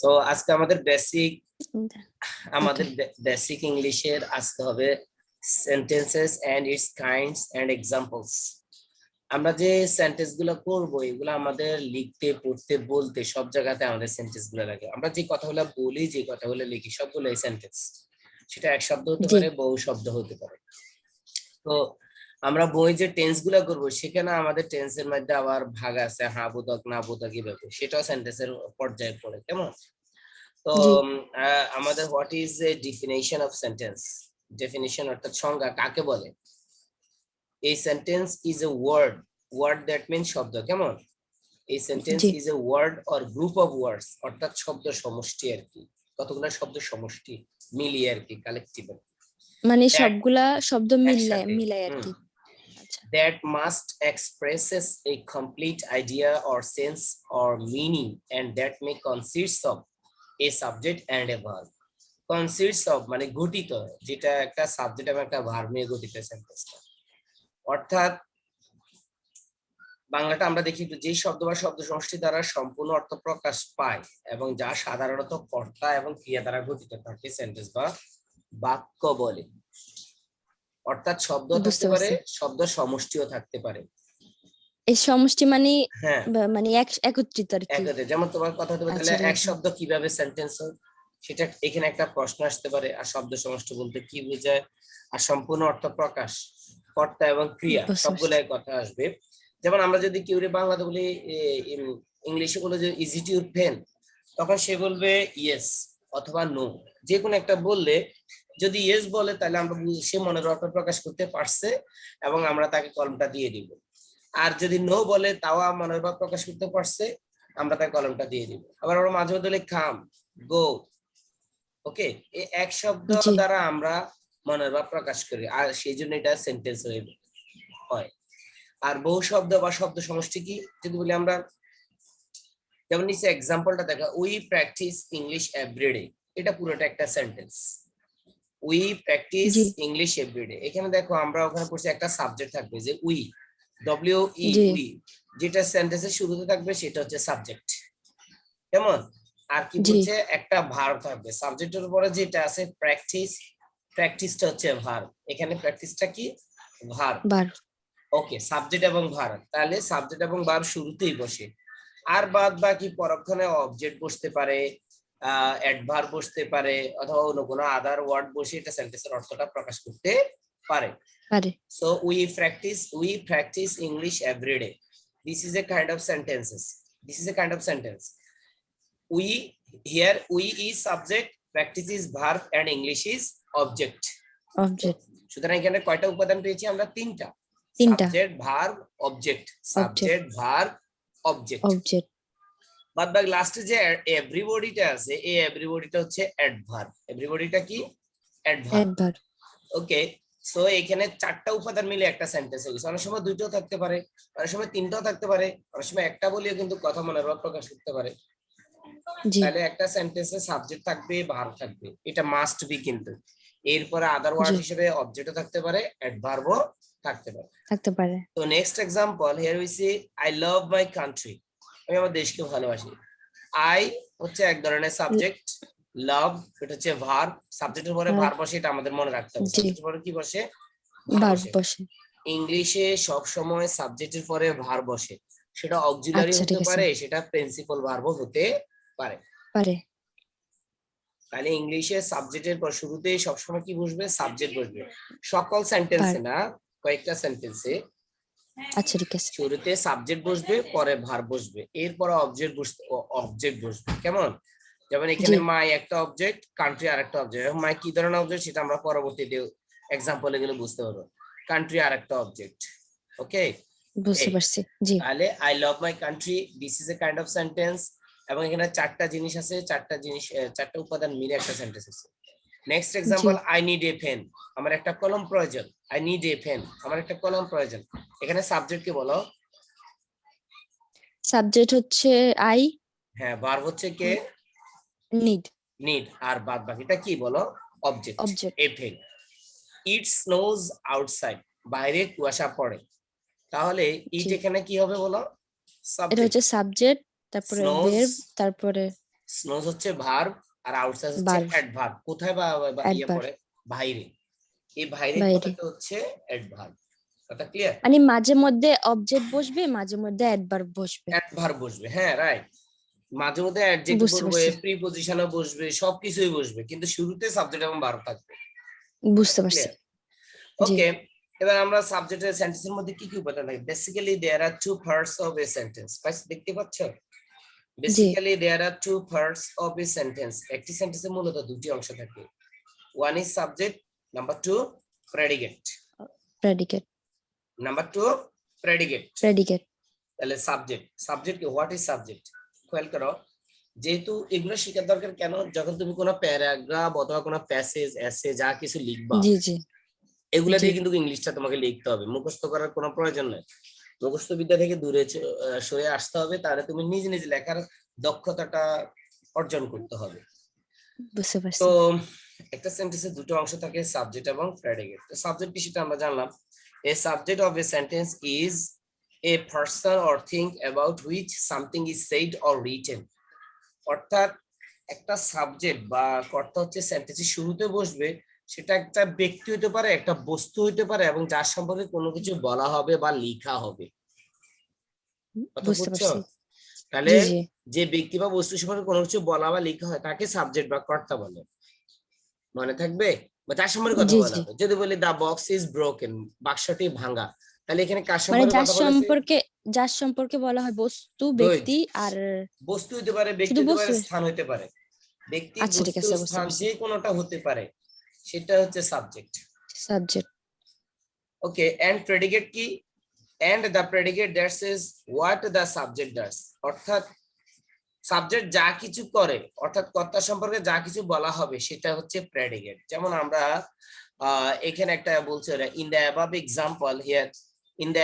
So আজকে আমাদের basic ইংলিশের আজকে হবে sentences and its kinds and examples. আমরা যে সেন্টেন্স গুলো করবো এগুলো আমাদের লিখতে পড়তে বলতে সব জায়গাতে আমাদের সেন্টেন্স গুলো লাগে। আমরা যে কথাগুলো বলি যে কথাগুলো লিখি সবগুলো এই সেন্টেন্স। সেটা এক শব্দ হতে পারে, বহু শব্দ হতে পারে। তো আমরা বই যে টেন্স গুলা করবো সেখানে আমাদের টেন্সের মধ্যে আবার ভাগ আছে, হা বোধক না বোধক এইভাবে, সেটাও সেন্টেন্সের পর্যায়ে পড়ে। কেমন? তো আমাদের what is a definition of sentence? Definition অর্থাৎ সংজ্ঞা কাকে বলে? এই sentence is a word, word that means শব্দ। কেমন? এই sentence is a word or group of words, অর্থাৎ শব্দ সমষ্টি আর কি, কতগুলো শব্দ সমষ্টি মিলিয়ে আর কি, কালেক্টিভ, মানে সবগুলা শব্দ মিলায় আর কি। that must expresses a complete idea or sense or meaning and that may consist of a subject and a verb. Consists of মানে গঠিত, যেটা একটা সাবজেক্ট এবং একটা ভার্ব নিয়ে গঠিত সেন্টেন্সটা। অর্থাৎ বাংলাটা আমরা দেখি যে শব্দ বা শব্দ সমষ্টি দ্বারা সম্পূর্ণ অর্থ প্রকাশ পায় এবং যা সাধারণত কর্তা এবং ক্রিয়া দ্বারা গঠিত থাকে সেন্টেন্স বা বাক্য বলে। অর্থাৎ শব্দ থাকতে পারে, শব্দ সমষ্টিও থাকতে পারে। এই সমষ্টি মানে মানে একত্রিত আর কি। যেমন তোমার কথা হতে পারে তাহলে এক শব্দ কিভাবে সেন্টেন্স হয়, সেটা এখানে একটা প্রশ্ন আসতে পারে। আর শব্দ সমষ্টি বলতে কি বোঝায়, আর সম্পূর্ণ অর্থ প্রকাশ, কর্তা এবং ক্রিয়া সবগুলাই কথা আসবে। যেমন আমরা যদি কেউ বাংলাতে বলি, ইংলিশে বলে যে ইজ ইট ইউর পেন, তখন সে বলবে ইয়েস অথবা নো, যে কোনো একটা বললে যদি ইয়েস বলে তাহলে আমরা সে মনের অর্থ প্রকাশ করতে পারছে এবং আমরা তাকে কলমটা দিয়ে দিব। আর যদি নো বলে তাও মনের ভাব প্রকাশ করতে পারছে, আমরা তাকে কলমটা দিয়ে দিব। আবার আমরা মাঝে মধ্যে কাম, গো, ওকে, এই এক শব্দ দ্বারা আমরা মনের ভাব প্রকাশ করি, আর সেই জন্য এটা সেন্টেন্স হয়। আর বহু শব্দ বা শব্দ সমষ্টি কি যদি বলি আমরা, যেমন নিচে এক্সাম্পলটা দেখা, উই প্র্যাকটিস ইংলিশ এভরিডে, এটা পুরোটা একটা sentence. We practise English everyday, এখানে দেখো আমরা ওখানে পড়ছি একটা সাবজেক্ট থাকবে যে উই, উই, যেটা সেন্টেন্সের শুরুতে থাকবে সেটা হচ্ছে সাবজেক্ট। কেমন? আর কি বলছে, একটা ভার্ব থাকবে সাবজেক্টের উপরে যেটা আছে প্র্যাকটিস, প্র্যাকটিসটা হচ্ছে ভার্ব। এখানে প্র্যাকটিসটা কি? ভার্ব। ওকে, সাবজেক্ট এবং ভার্ব, তাহলে সাবজেক্ট এবং ভার্ব শুরুতেই বসে। আর বাদ বাকি পরক্ষণে অবজেক্ট বসতে পারে, অ্যাডভার্ব বসতে পারে, অথবা অন্য কোনো আদার ওয়ার্ড বসে এটা সেন্টেন্সের অর্থটা প্রকাশ করতে পারে। So we practice English every day. This is a kind of sentences. This is a kind of sentence. We is subject, practice is verb, and English is object. সুতরাং এখানে কয়টা উপাদান পেয়েছি আমরা? তিনটা। Subject, verb, object. Subject, verb, object. বাদ বাকি লাস্টে যে এভরিবডিটা আছে, এই এভরিবডিটা হচ্ছে অ্যাডভার্ব। এভরিবডিটা কি? অ্যাডভার্ব। ওকে, সো এখানে চারটা উপাদান মিলে একটা সেন্টেন্স হয়ে গেছে। অনেক সময় দুইটাও থাকতে পারে, অনেক সময় তিনটাও থাকতে পারে, অনেক সময় একটা বলিও কিন্তু কথা মনের ভাব প্রকাশ করতে পারে। তাহলে একটা সেন্টেন্সে সাবজেক্ট থাকবে, ভার্ব থাকবে, এটা মাস্ট বি। কিন্তু এরপরে আদার ওয়ার্ড হিসেবে অবজেক্টও থাকতে পারে, অ্যাডভার্বও থাকতে পারে। তো next example, here we see I love my country, আমি আমার দেশকে ভালোবাসি। আই হচ্ছে এক ধরনের সাবজেক্ট, লাভ এটা হচ্ছে ভার্ব, সাবজেক্টের পরে ভার্ব বসে, এটা আমাদের মনে রাখতে হবে। সাবজেক্টের পরে কি বসে? ভার্ব বসে। ইংলিশে সব সময় সাবজেক্টের পরে ভার্ব বসে, সেটা অক্সিলারি হতে পারে, সেটা প্রিন্সিপাল ভার্বও হতে পারে। তাহলে ইংলিশে সাবজেক্টের পর শুরুতেই সব সময় কি বসবে? সাবজেক্ট বসবে। সকল সেন্টেন্সে না, কয়েকটা সেন্টেন্সে আচ্ছা ঠিক আছে, শুরুতে সাবজেক্ট বসবে, পরে ভার্ব বসবে, এরপর অবজেক্ট বসবে। কেমন? যেমন এখানে মাই একটা অবজেক্ট, কান্ট্রি আরেকটা অবজেক্ট। মাই কি ধরনের অবজেক্ট সেটা আমরা পরবর্তীতে এক্সাম্পলে গেলে বুঝতে পারবো। কান্ট্রি আরেকটা অবজেক্ট। ওকে, বুঝতে পারছি। জি, তাহলে I love my country, this is a kind of sentence. এবং এখানে চারটা জিনিস আছে, চারটা উপাদান মিলে একটা সেন্টেন্স আছে। Next example, I need a pen, আমার একটা কলম প্রয়োজন। আই নিড এ পেন, আমার একটা কলম প্রয়োজন। এখানে সাবজেক্ট কে বলো? সাবজেক্ট হচ্ছে আই, হ্যাঁ, ভার্ব হচ্ছে কে? নিড। আর বাদ বাকিটা কি বলো? Object. A pen. It snows outside, বাইরে কুয়াশা পড়ে। তাহলে ইট এখানে কি হবে বলো? এটা হচ্ছে সাবজেক্ট, তারপরে ভার্ব, তারপরে স্নোজ হচ্ছে ভার্ব আর আউটসাইড হচ্ছে ভার্ব, অ্যাডভার্ব। কোথায় বা ইয়ে অ্যাডভার্ব, পড়ে? বাইরে। এই বাইরের বাইরে। কথাটা হচ্ছে অ্যাডভার্ব। কথা ক্লিয়ার? মানে মাঝে মধ্যে অবজেক্ট বসবে, মাঝে মধ্যে অ্যাডভার্ব বসবে। অ্যাডভার্ব বসবে, হ্যাঁ রাইট। মাঝে মধ্যে অ্যাডজেক্টিভ বুঝতে বসবে, পারছি, প্রিপজিশনও বসবে, সবকিছুই বসবে, কিন্তু শুরুতে সাবজেক্ট এবং ভার্ব থাকবে। বুঝতে পারছি। ক্লিয়ার? জি, ওকে, এবার আমরা সাবজেক্টের সেন্টেন্সের মধ্যে কি কি উপাদান থাকে? Basically there are two parts of a sentence. Guys দেখতে পাচ্ছ? জি, basically there are two parts of a sentence. একটি সেন্টেন্সে মূলত দুটি অংশ থাকে। One is subject, number two predicate. Predicate, number two predicate. Predicate. তাহলে সাবজেক্ট, সাবজেক্ট কি? What is subject? খেয়াল করো, যেহেতু এগুলো শেখার দরকার কেন, যখন তুমি কোনো প্যারাগ্রাফ অথবা কোনো প্যাসেজ, এসে যা কিছু লিখবা, জি, জি, এগুলা জি, দিয়ে কিন্তু ইংলিশটা তোমাকে লিখতে হবে, মুখস্থ করার কোনো প্রয়োজন নেই। মুখস্থ বিদ্যা থেকে দূরে সরে আসতে হবে, তাহলে তুমি নিজে নিজে লেখার দক্ষতাটা অর্জন করতে হবে। বুঝতে তো পারছি। একটা সেন্টেন্সে দুটো অংশ থাকে, সাবজেক্ট এবং প্রেডিকেট। তো সাবজেক্ট কি সেটা আমরা জানলাম। A subject of a sentence is a person or thing about which something is said or written. অর্থাৎ একটা সাবজেক্ট বা কর্তা হচ্ছে সেন্টেন্সের শুরুতে বসবে, সেটা একটা ব্যক্তি হতে পারে, একটা বস্তু হতে পারে, এবং যার সম্পর্কে কোনো কিছু বলা হবে বা লেখা হবে। কথা বুঝতে বুঝছো? পারছি। তাহলে জি, জি, যে ব্যক্তি বা বস্তু সম্পর্কে কোনো কিছু বলা বা লেখা হয় তাকে সাবজেক্ট বা কর্তা বলে। মনে থাকবে? বা তার সম্পর্কে কথা জি, বলা জি। হবে। যদি বলি দা বক্স ইজ ব্রোকেন, বাক্সটি ভাঙা, তাহলে এখানে কার মানে সম্পর্কে যার কথা বলেছে? সম্পর্কে, যার সম্পর্কে বলা হয় বস্তু, গুড। ব্যক্তি আর বস্তু হতে পারে, ব্যক্তি শুধু হতে পারে, বস্তু। স্থান হতে পারে। ব্যক্তি, আচ্ছা, ঠিক বস্তু, আছে, বুঝতে স্থান পারছি। যে কোনোটা হতে পারে, সেটা হচ্ছে subject. Subject. Okay, and predicate কি? And the predicate that's is what the subject does. অর্থাৎ সাবজেক্ট যা কিছু করে, অর্থাৎ কর্তা সম্পর্কে যা কিছু বলা হবে সেটা হচ্ছে প্রেডিকেট। যেমন আমরা এখানে একটা বলছে, in the above example here, in the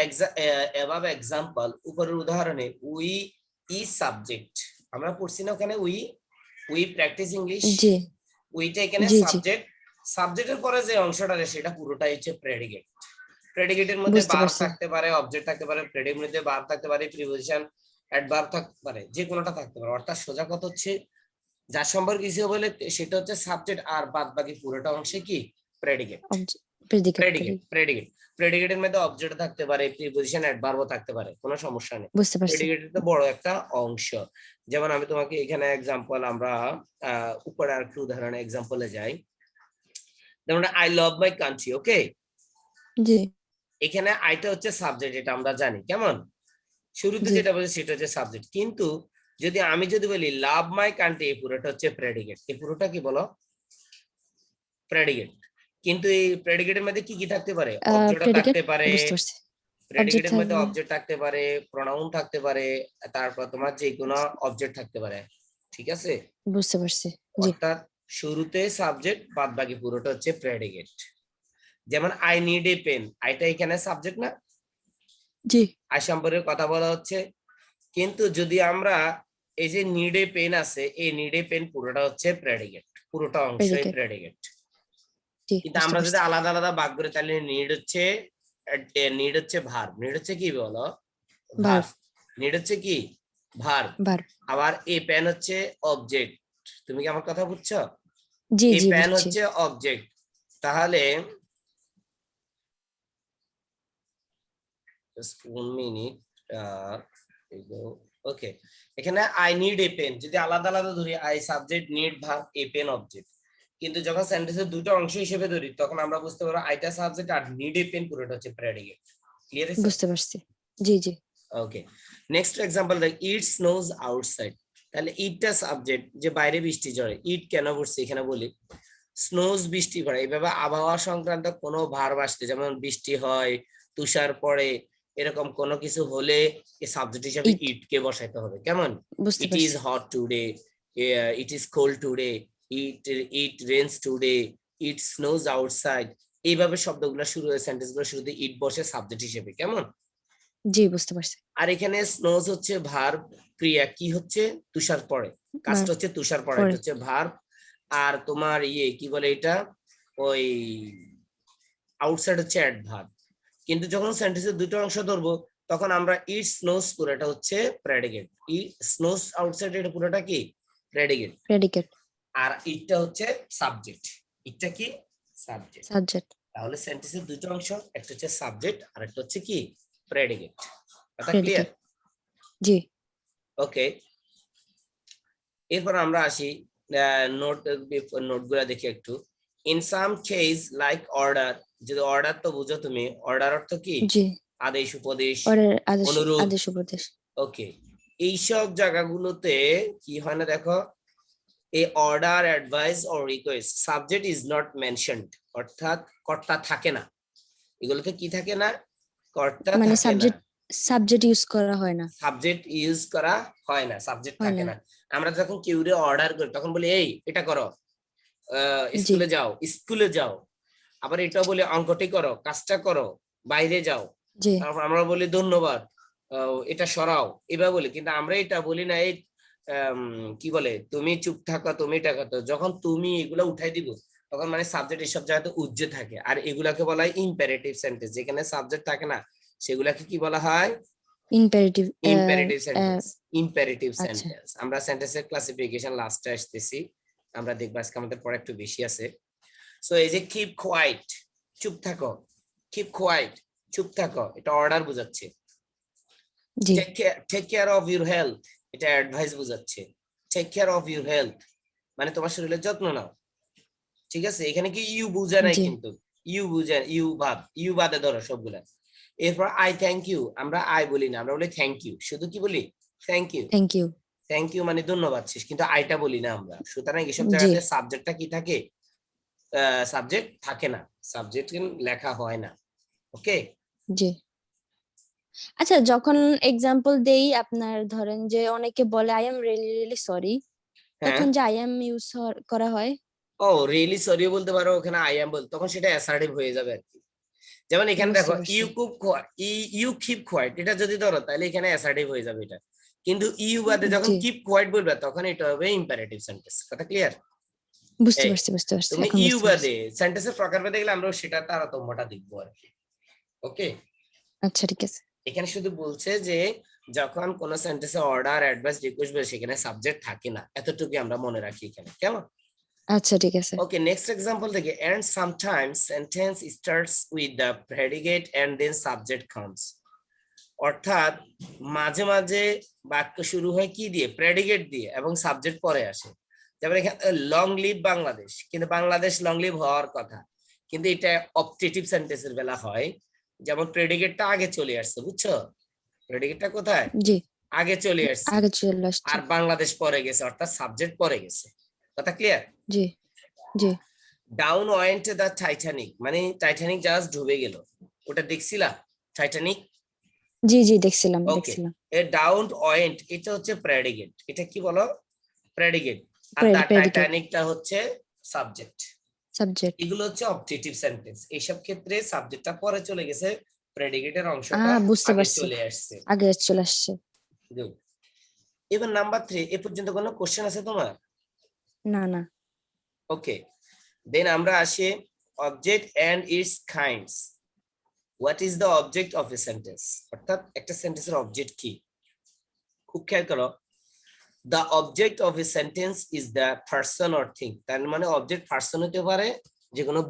above example, উপরের উদাহরণে উই ইজ সাবজেক্ট। আমরা পড়ছি না ওখানে উই, উই প্র্যাকটিস ইংলিশ, জি, উইটা এখানে জি, জি, সাবজেক্ট। সাবজেক্টের পরে যে অংশটা আছে সেটা পুরোটাই হচ্ছে প্রেডিকেট। প্রেডিকেটের মধ্যে বুঝতে ভার্ব পারছি। থাকতে পারে, অবজেক্ট থাকতে পারে, প্রেডিকেটের মধ্যে ভার্ব থাকতে পারে, প্রিপজিশন, অ্যাডভার্ব থাকতে পারে, যে কোনোটা থাকতে পারে। অর্থাৎ সোজা কথা হচ্ছে যার সম্পর্কে কিছু বলে সেটা হচ্ছে সাবজেক্ট, আর বাদ বাকি পুরোটা অংশে কি? প্রেডিকেট। Predicate, predicate, predicate. প্রেডিকেটের মধ্যে অবজেক্ট থাকতে পারে, প্রিপজিশন, অ্যাডভার্বও থাকতে পারে, কোনো সমস্যা নেই। বুঝতে পারছি। প্রেডিকেটের তো বড় একটা অংশ। যেমন আমি তোমাকে এখানে এক্সাম্পল, আমরা উপরে আর একটু উদাহরণ এক্সাম্পলে যাই। যেমন আই লাভ মাই কান্ট্রি, ওকে। জি, এখানে আইটা হচ্ছে সাবজেক্ট, এটা আমরা জানি। কেমন? শুরুতে জি, যেটা বলছি সেটা হচ্ছে সাবজেক্ট, কিন্তু যদি বলি লাভ মাই কান্ট্রি, এই পুরোটা হচ্ছে প্রেডিকেট। এই পুরোটা কি বলো? প্রেডিকেট। কিন্তু এই প্রেডিকেটের মধ্যে কি কি থাকতে পারে? Object predicate. থাকতে পারে, বুঝতে পারছি। অবজেক্ট প্রেডিকেটের মধ্যে থাকবে। অবজেক্ট থাকতে পারে, প্রোনাউন থাকতে পারে, তারপর তোমার যে কোনো অবজেক্ট থাকতে পারে। ঠিক আছে? বুঝতে পারছি। জি, অর্থাৎ শুরুতে সাবজেক্ট, বাদ বাকি পুরোটা হচ্ছে প্রেডিকেট। যেমন আই নিড এ পেন, আইটা এখানে সাবজেক্ট না? জি, আই সম্পর্কে কথা বলা হচ্ছে, কিন্তু যদি আমরা এই যে নিড এ পেন আছে, এই নিড এ পেন পুরোটা হচ্ছে প্রেডিকেট, পুরোটা অংশই প্রেডিকেট। প্রেডিকেট। জি, কিন্তু বুঝতে আমরা যদি পারছি। আলাদা আলাদা ভাগ করি, তাহলে নিড হচ্ছে ভার্ব, নিড হচ্ছে কি বলো? Verb, verb. নিড হচ্ছে কি? ভার্ব। ভার্ব। আবার এ পেন হচ্ছে অবজেক্ট। তুমি কি আমার কথা বুঝছো? জি, এই জি, পেন বুঝছি। হচ্ছে অবজেক্ট। তাহলে just 1 minute, ওকে, এখানে আই নিড এ পেন যদি আলাদা আলাদা ধরি, I subject, need verb, a pen object. কিন্তু যখন সেন্টেন্সের দুটো অংশ হিসেবে ধরি, তখন আমরা বুঝতে পারবো আইটা সাবজেক্ট আর নিড এ পেন পুরোটা হচ্ছে প্রেডিকেট। ক্লিয়ার আছে? বুঝতে পারছি। জি, জি, ওকে, নেক্সট এক্সাম্পল দেখ, ইট স্নোজ আউটসাইড। তাহলে ইটটা সাবজেক্ট, যে বাইরে বৃষ্টি ঝরে। ইট কেন পড়ছে এখানে বলি, স্নোজ বৃষ্টি পড়ে, এইভাবে আবহাওয়া সংক্রান্ত কোনো ভার্ব আসলে, যেমন বৃষ্টি হয়, তুষার পড়ে, এরকম কোনো কিছু হলে সাবজেক্ট হিসাবে ইট। ইট কে বসাইতে হবে। কেমন? বুঝতে ইট ইজ পারছি। Hot today, it is cold today, it it Reigns today, it snows outside. এইভাবে শব্দগুলো শুরু হয়ে সেন্টেন্স গুলো শুরুতে ইট বসে সাবজেক্ট হিসেবে। কেমন? জি, বুঝতে পারছি। আর এখানে স্নোজ হচ্ছে ভার্ব, ক্রিয়া কি হচ্ছে? তুষার পড়ে, কাজটা ভার্ব হচ্ছে তুষার পড়া, এটা পরে। হচ্ছে ভার্ব। আর তোমার ইয়ে কি বলে এটা, ওই আউটসাইড হচ্ছে অ্যাডভার্ব। কিন্তু যখন সেন্টেন্সের দুটো অংশ ধরবো, তখন আমরা ইট স্নোজ পুরোটা হচ্ছে প্রেডিকেট, ই স্নোজ আউটসাইড এটা পুরোটা কি প্রেডিকেট, প্রেডিকেট, আর এটা হচ্ছে সাবজেক্ট। এটা কি সাবজেক্ট। সাবজেক্ট। তাহলে সেন্টেন্সের দুটো অংশ, একটা হচ্ছে সাবজেক্ট আর একটা হচ্ছে কি প্রেডিকেট। কথা ক্লিয়ার? প্রেডিকেট। জি। ওকে, এরপর আমরা আসি নোটগুলা দেখি একটু। In some case like order, যদি অর্ডার তো বুঝো তুমি, অর্ডার অর্থ কি? জি। আদেশ, উপদেশ, অর্ডার, আদেশ, অনুরোধ। আদেশ, উপদেশ। ওকে, এইসব জায়গাগুলোতে কি হয় না দেখো, a order, advice or request, subject is not mentioned, অর্থাৎ কর্তা থাকে না। এগুলোতে কি থাকে না? কর্তা মানে থাকে না, সাবজেক্ট ইউজ করা হয় না, সাবজেক্ট ইউজ করা হয় না, সাবজেক্ট হয় থাকে না। না। আমরা যখন কেউরে অর্ডার করি তখন বলি এই এটা করো, জি, স্কুলে যাও, স্কুলে যাও। আবার এটা বলি অঙ্কটি করো, কাজটা করো, বাইরে যাও। জি, তারপর আমরা বলি ধন্যবাদ, এটা সরাও, এবার বলি। কিন্তু আমরা এটা বলি না, এই কি বলে, তুমি চুপ থাকো, তুমি এটা করো। যখন তুমি এগুলা উঠাই দিব তখন মানে সাবজেক্ট এসব জায়গাতে উজ্জ্ব থাকে। আর এগুলাকে বলা হয় ইম্পারেটিভ সেন্টেন্স, যেখানে সাবজেক্ট থাকে না সেগুলাকে কি বলা হয়? ইম্পারেটিভ। Imperative sentence. ইম্পারেটিভ আচ্ছা, সেন্টেন্স। আমরা সেন্টেন্সের ক্লাসিফিকেশন লাস্টে আসতেছি, আমরা দেখব আজকে আমাদের পড়া একটু বেশি আছে। সো এই যে কিপ কোয়াইট, চুপ থাকো, কিপ কোয়াইট, চুপ থাকো, এটা অর্ডার বোঝাচ্ছে। জি, take care of your health, এটা অ্যাডভাইস বোঝাচ্ছে। Take care of your health মানে তোমার শরীরের যত্ন নাও। ঠিক আছে, এখানে কি ইউ বুঝা নাই, জি, কিন্তু ইউ বুঝে, ইউ ভাব, ইউ বাদে ধরো সবগুলা। এরপর আই থ্যাংক ইউ, আমরা আই বলি না, আমরা বলি থ্যাংক ইউ। শুধু কি বলি? Thank you. Thank you. Thank you মানে ধন্যবাদ শেষ, কিন্তু আইটা বলি না আমরা। সুতরাং এসব জি, জায়গাতে সাবজেক্টটা কি থাকে? সাবজেক্ট থাকে না, সাবজেক্ট লেখা হয় না। ওকে, জি। আচ্ছা, যখন এক্সাম্পল দেই, আপনার ধরেন যে অনেকে বলে I am really really sorry, হ্যাঁ। তখন যে আই এম ইউজ করা হয়। ও রিয়েলি সরি বলতে পারো, ওখানে আই এম বল, তখন সেটা অ্যাসার্টিভ হয়ে যাবে আর কি। যেমন এখানে বুঝতে দেখো পারছি। You keep you keep quiet, এটা যদি ধরো তাহলে এখানে অ্যাসার্টিভ হয়ে যাবে এটা। কিন্তু ইউ বাদে যখন জি, কিপ কোয়াইট বলবে তখন এটা হবে ইম্পারেটিভ সেন্টেন্স। কথা ক্লিয়ার? বুঝতে এই পারছি, বুঝতে পারছি, তুমি এখন ইউ বুঝতে পারছি। বাদে সেন্টেন্সের প্রকার বাদে গেলে আমরা সেটা তারতম্যটা দেখবো আর কি। ওকে, আচ্ছা, ঠিক আছে। এখানে শুধু বলছে যে যখন কোন সেন্টেন্সে অর্ডার, অ্যাডভাইস, রিকোয়েস্ট বলে সেখানে সাবজেক্ট থাকে না, এতটুকু আমরা মনে রাখি এখানে, কেমন? আচ্ছা, ঠিক আছে। ওকে, নেক্সট এক্সাম্পল থেকে, and sometimes sentence starts with the predicate and then subject comes, অর্থাৎ মাঝে মাঝে বাক্য শুরু হয় কি দিয়ে? প্রেডিকেট দিয়ে, এবং সাবজেক্ট পরে আসে। যেমন এখানে লং লিভ বাংলাদেশ, কিন্তু বাংলাদেশ লং লিভ হওয়ার কথা, কিন্তু এটা অবজেক্টিভ সেন্টেন্সের বেলা হয়। যেমন প্রেডিকেটটা আগে চলে আসছে, বুঝছো? প্রেডিকেটটা কোথায়? জি, আগে চলে আসছে, আগে চলে আসছে। আর বাংলাদেশ পরে গেছে, অর্থাৎ সাবজেক্ট পরে গেছে। কথা clear? G, G, down went the Titanic মানে টাইটানিক জাহাজ ডুবে গেল, ওটা দেখছিলা? টাইটানিক। জি, জি, দেখছিলাম, ওকে, দেখছিলাম। এ ডাউন ওয়েন্ট এটা হচ্ছে প্রেডিকেট, এটা কি বলো? প্রেডিকেট। আর দা প্রেডিকেট, টাইটানিকটা হচ্ছে সাবজেক্ট। সাবজেক্ট। এগুলো হচ্ছে অবজেক্টিভ সেন্টেন্স। এইসব ক্ষেত্রে সাবজেক্টটা পরে চলে গেছে, প্রেডিকেটের অংশটা বুঝতে আগে পারছি, চলে আসছে। আগে চলে আসছে। গুড। এবার নাম্বার 3, এ পর্যন্ত কোনো কোশ্চেন আছে তোমার? না, না। ওকে, দেন আমরা আসি object and its kinds. What is the object of a sentence, অর্থাৎ একটা সেন্টেন্সের অবজেক্ট কি? খুব খেয়াল করো, the object of a sentence is the person or thing. তার মানে অবজেক্ট পারসন হতে পারে, যে কোনো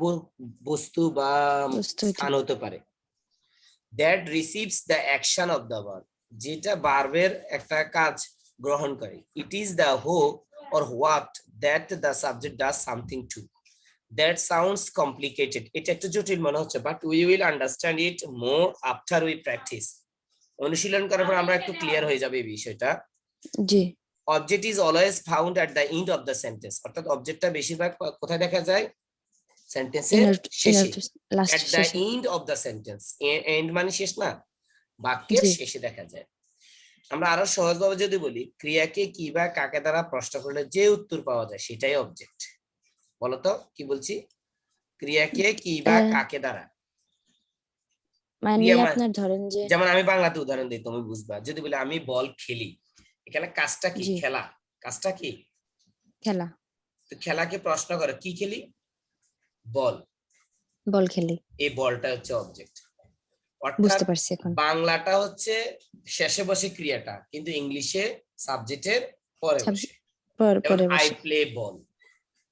বস্তু বা বুঝতে হইতে। স্থান হতে পারে। That receives the action of the verb, যেটা ভার্বের একটা কাজ গ্রহণ করে। It is the who or what that the subject does something to. That sounds complicated, এটা একটু জটিল মনে হচ্ছে, but we will understand it more after we practice. অনুশীলন করার পর আমরা একটু ক্লিয়ার হয়ে যাবে এই বিষয়টা। জি। Object is always found at the end of the sentence, অর্থাৎ অবজেক্টটা বেশিরভাগ কোথায় দেখা যায়? সেন্টেন্সের ইনার, শেষে, লাস্ট, এট দ্য শেষে। End of the sentence. End মানে শেষ না, বাক্যের জি। শেষে দেখা যায়। আমরা আরো সহজভাবে যদি বলি, ক্রিয়াকে কি বা কাকে দ্বারা প্রশ্ন করলে যে উত্তর পাওয়া যায় সেটাই অবজেক্ট। বলতো কি বলছি? ক্রিয়াকে কি বা কাকে দ্বারা, মানে ক্রিয়া আপনার ধরেন যে, যেমন আমি বাংলাতে উদাহরণ দিই, তুমি বুঝবা। যদি বলি আমি বল খেলি, এখানে কাজটা কি? জি, খেলা। কাজটা কি? খেলা। তো খেলাকে প্রশ্ন করে কি খেলি? বল। বল খেলি। এই বলটা হচ্ছে অবজেক্ট। বুঝতে অর্থাৎ পারছি এখন। বাংলাটা হচ্ছে শেষে বসে ক্রিয়াটা, কিন্তু ইংলিশে সাবজেক্টের পরে বসে। পরে আই বসে। প্লে বল,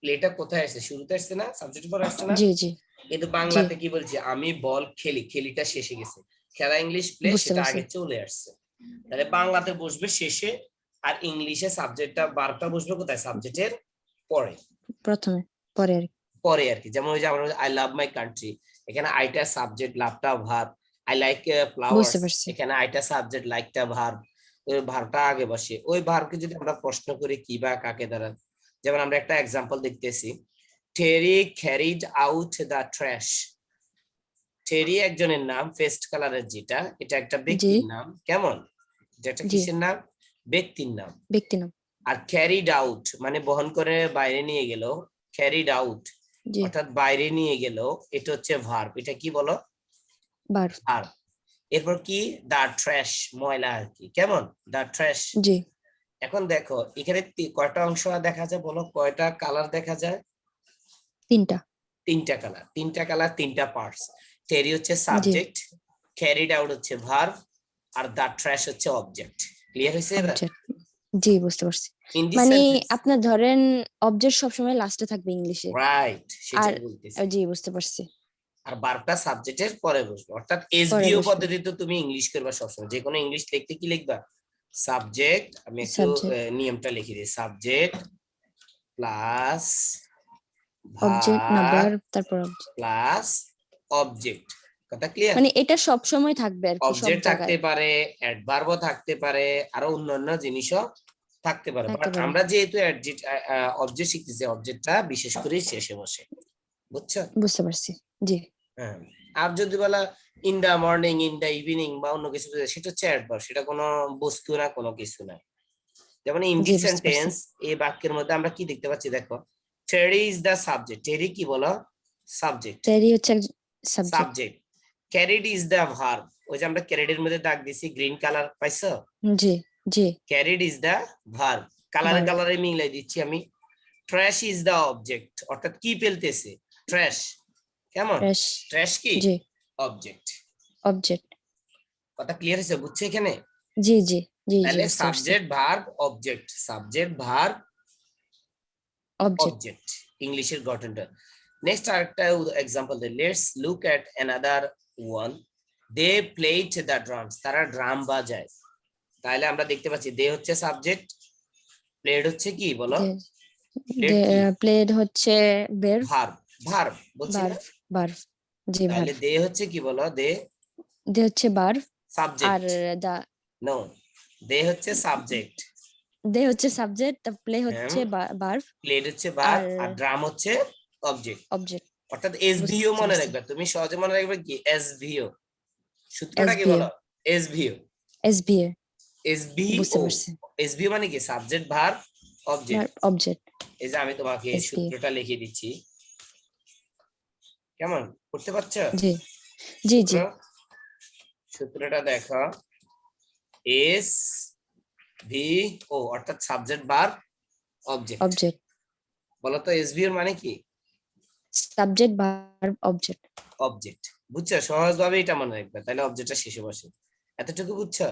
প্লেটা কোথায় আসছে? শুরুতে আসছে না, সাবজেক্ট পরে আসছে না? জি জি কিন্তু জি, বাংলাতে কি বলছি, আমি বল খেলি, খেলিটা শেষে গেছে, খেলা ইংলিশ প্লে বুঝতে সেটা পারছি। আগে চলে আসছে। তাহলে বাংলাতে বসবে শেষে, আর ইংলিশে সাবজেক্টটা বারটা বসবে কোথায়? সাবজেক্টের পরে, প্রথমে, পরে আর কি। পরে আর কি। যেমন ওই যে আমরা আই লাভ মাই কান্ট্রি, এখানে আইটা সাবজেক্ট, লাভটা ভার্ব। আই লাইক বুঝতে ফ্লাওয়ার্স, পারছি। এখানে আইটা সাবজেক্ট, লাইকটা ভার্ব। ওই ভার্বটা আগে বসে, ওই ভার্বকে যদি আমরা প্রশ্ন করি কি বা কাকে দ্বারা, যেমন আমরা একটা এক্সাম্পল দেখতেছি, টেরি ক্যারিড আউট দ্য ট্র্যাশ। টেরি একজনের নাম, পেস্ট কালারের যেটা, এটা একটা জি ব্যক্তির নাম। কেমন? যেটা জি, কিসের নাম? ব্যক্তির নাম। ব্যক্তি নাম। আর ক্যারিড আউট মানে বহন করে বাইরে নিয়ে গেল, ক্যারিড আউট জি, অর্থাৎ বাইরে নিয়ে গেল, এটা হচ্ছে ভার্ব। এটা কি বলো? বার। ভার্ব। এরপর কি? দা ট্র্যাশ, ময়লা আর কি। কেমন? দা ট্র্যাশ। জি, এখন দেখো এখানে কয়টা অংশ দেখা যায় বলো, কয়টা কালার দেখা যায়? 3টা। তিনটা কালার, তিনটা কালার, তিনটা পার্টস। টেরি হচ্ছে জি, সাবজেক্ট, ক্যারিড আউট হচ্ছে ভার্ব, আর দা ট্র্যাশ হচ্ছে অবজেক্ট। ক্লিয়ার হয়েছে এবার? অবজেক্ট। জি, বুঝতে পারছি। ইন দিস মানে সেন্টেন্স, আপনার ধরেন অবজেক্ট সবসময় লাস্টে থাকবে ইংলিশে। রাইট, আর সেটাই বলতেছি। জি, বুঝতে পারছি। আর ভার্বটা সাবজেক্টের পরে বসবে, অর্থাৎ পরে এসভিও বসবে। পদ্ধতিতে তুমি ইংলিশ করবা সবসময়। যে কোনো ইংলিশ লিখতে কি লিখবা? সাবজেক্ট, আমি একটু সাবজেক্ট, নিয়মটা লিখে দিই, সাবজেক্ট প্লাস অবজেক্ট না ভার্ব ভার্ব, তারপর অবজেক্ট। Plus object. কথা ক্লিয়ার? মানে এটা সব সময় থাকবে আর কি, সব অবজেক্ট থাকতে জায়গায় পারে, অ্যাডভার্বও থাকতে পারে, আরো অন্যান্য জিনিসও থাকতে পারে। থাকতে বাট পারে। আমরা যেহেতু অবজেক্ট শিখতেছি, অবজেক্টটা বিশেষ করে শেষে বসে। বুঝছো? বুঝতে পারছি। জি, হ্যাঁ। আর যদি বলা in the morning, in the evening বা অন্য কিছু বোঝায়, সেটা হচ্ছে অ্যাডভার্ব, সেটা কোনো বস্তু না, কোনো কিছু না। যেমন ইন জি, দিস বুঝতে পারছি। সেন্টেন্স, এই বাক্যের মধ্যে আমরা কি দেখতে পাচ্ছি দেখো, টেরি ইজ দা সাবজেক্ট। টেরি কি বলো? সাবজেক্ট। টেরি হচ্ছে subject. Subject. Carried is the verb. ওই যে আমরা ক্যারিডের মধ্যে দাগ দিছি, গ্রিন কালার পাইছো? জি জি, ক্যারিড ইজ দা ভার্ব, কালারে ভার্ব। কালারে মিলাই দিচ্ছি আমি। ট্র্যাশ ইজ দা অবজেক্ট, অর্থাৎ কি ফেলতেছে? ট্র্যাশ। কেমন? ট্র্যাশ। ট্র্যাশ কি? জি, অবজেক্ট। অবজেক্ট। কথা ক্লিয়ার হয়েছে? বুঝছো এখানে? জি জি জি জি, তাহলে বুঝতে পারছি। Subject verb object, subject verb object. Object, ইংলিশের গঠনটা। নেক্সট আরেকটা এক্সাম্পল দেই, let's look at another one. They played the drums, তারা ড্রাম বাজায়। তাহলে আমরা দেখতে পাচ্ছি দে হচ্ছে সাবজেক্ট, প্লেড হচ্ছে কি বলো? প্লেড কি? প্লেড হচ্ছে ভার্ব। ভার্ব। ভার্ব বলছি না? Verb, verb. জি, তাহলে ভার্ব। দে হচ্ছে কি বলো? দে দে হচ্ছে ভার্ব। আর সাবজেক্ট। দা, নো, দে হচ্ছে সাবজেক্ট। দে হচ্ছে সাবজেক্ট, দা প্লে হ্যাঁ, হচ্ছে ভার্ব। প্লেড হচ্ছে আর ভার্ব, আর ড্রাম হচ্ছে অবজেক্ট। অবজেক্ট। অর্থাৎ এসভিও বুঝতে মনে পারছি। রাখবে, তুমি সহজে মনে রাখবে কি? এসভিও। সূত্রটা কি এসবিএ। বলো? এসভিও। এসবিএ। বুঝতে এসভিও। পারছি। এসভিও মানে কি? Subject verb object. Verb, object. এই যে আমি তোমাকে এসবিএ। সূত্রটা লিখে দিচ্ছি, কেমন? পড়তে পারছো? জি জি সূত্র, জি, সূত্রটা দেখো, এস ভি ও অর্থাৎ সাবজেক্ট ভার্ব অবজেক্ট। অবজেক্ট। বলো তো এসভিও মানে কি? Subject verb object. অবজেক্ট। বুঝছো? সহজভাবে এটা মনে রাখবে, তাহলে অবজেক্টটা শেষে বসে। এতটুকু বুঝছো?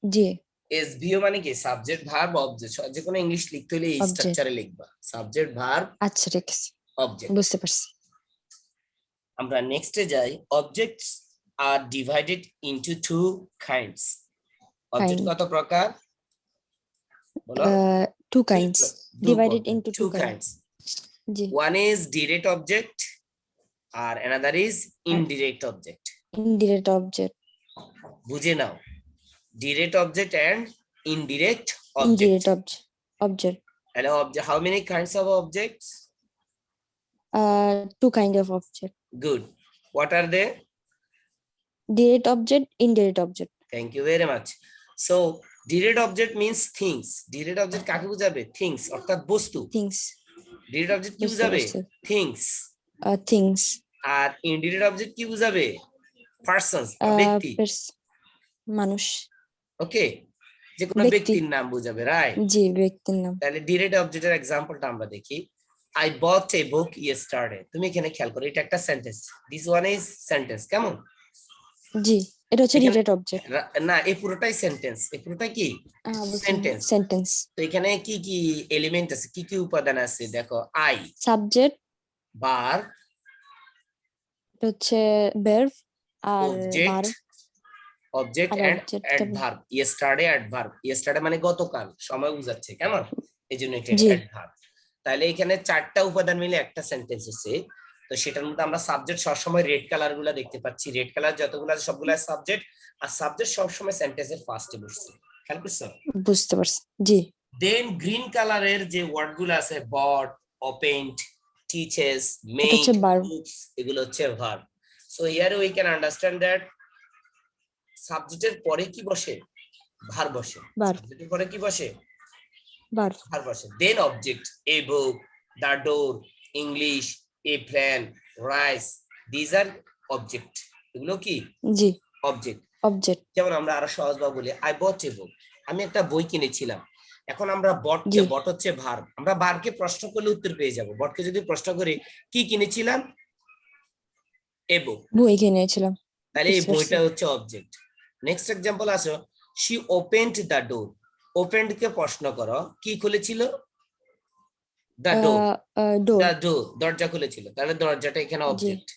জি, এসভিও মানে কি? Subject verb object. যে কোনো ইংলিশ লিখতে হলে এই অবজেক্ট। স্ট্রাকচারে লিখবা, সাবজেক্ট ভার্ব আচ্ছা, ঠিক আছে, অবজেক্ট। বুঝতে পারছি। আমরা নেক্সটে যাই। অবজেক্টস আর divided into two kinds. Object kind, কত প্রকার বলো? Two kinds, divided into two two kinds. Kinds. জি। ওয়ান ইজ ডিরেক্ট অবজেক্ট আর অ্যানাদার ইজ আর ইনডিরেক্ট অবজেক্ট। Indirect object. বুঝে নাও, direct object and indirect object. Indirect object. Object. Hello, how many kinds of objects? Two kind of object. Good. What are they? Direct object, indirect object. Thank you very much. So, direct object means things. Direct object কাকে বোঝাবে? Things, অর্থাৎ বস্তু। Things. Direct object কি বুঝতে বোঝাবে? পারছি। Things. Things. আর indirect object কি বোঝাবে? Persons, বা ব্যক্তি। মানুষ। ওকে, যে কোনো ব্যক্তি। ব্যক্তির নাম বোঝাবে, রাইট? জি, ব্যক্তির নাম। তাহলে ডিরেক্ট অবজেক্টের এক্সাম্পলটা আমরা দেখি। I bought a book yesterday. তুমি এখানে খেয়াল করো, এটা একটা sentence. This one is sentence. কেমন? জি। এটা হচ্ছে এখানে ডিরেক্ট অবজেক্ট। না, এই পুরোটাই সেন্টেন্স, এই পুরোটাই কি সেন্টেন্স। সেন্টেন্স। তো এখানে কি কি এলিমেন্ট আছে, কি কি উপাদান আছে দেখো, আই, সাবজেক্ট, ভার্ব, এটা হচ্ছে ভার্ব আর অবজেক্ট, ভার্ব অবজেক্ট আর and object. Adverb. Yesterday adverb, yesterday মানে গতকাল, সময় বোঝাচ্ছে, কেমন, এই জন্য এটা জি অ্যাডভার্ব। তাহলে এখানে চারটা উপাদান মিলে একটা সেন্টেন্স হচ্ছে। তো সেটার মধ্যে আমরা সাবজেক্ট সবসময় রেড কালার গুলা দেখতে পাচ্ছি, রেড কালার যতগুলো আছে সবগুলা সাবজেক্ট, আর সাবজেক্ট সবসময় সেন্টেন্সের ফার্স্টে বসছে, খেয়াল করছো? বুঝতে পারছি। জি দেন গ্রিন কালারের যে ওয়ার্ড গুলো আছে, বট, ওপেন্ড, টিচেস, এটা মেড, হচ্ছে ভার্ব। কুকস, এগুলো হচ্ছে verb. So here we can understand that সাবজেক্টের পরে কি বসে, ভার্ব বসে। ভার্ব সাবজেক্টের পরে কি বসে, ভার্ব। ভার্ব বসে। Then object, a book, the door, English, a plan, rice, these are object. এগুলো কি জি অবজেক্ট। অবজেক্ট। যেমন আমরা আরো সহজভাবে বলি, আই বট এ বুক, আমি একটা বই কিনেছিলাম। এখন আমরা বটকে, জি বট হচ্ছে ভার্ব, আমরা ভার্বকে প্রশ্ন করলে উত্তর পেয়ে যাব। বটকে যদি প্রশ্ন করি কি কিনেছিলাম, এ বুক, বই কিনেছিলাম। তাহলে এই বুঝতে পারছি। বইটা হচ্ছে অবজেক্ট। নেক্সট এক্সাম্পল আসো, she opened the door, opened কে প্রশ্ন করো কি খুলেছিল, the door, door. The door দরজা খুলেছিল, তাহলে দরজাটা এখানে জি অবজেক্ট।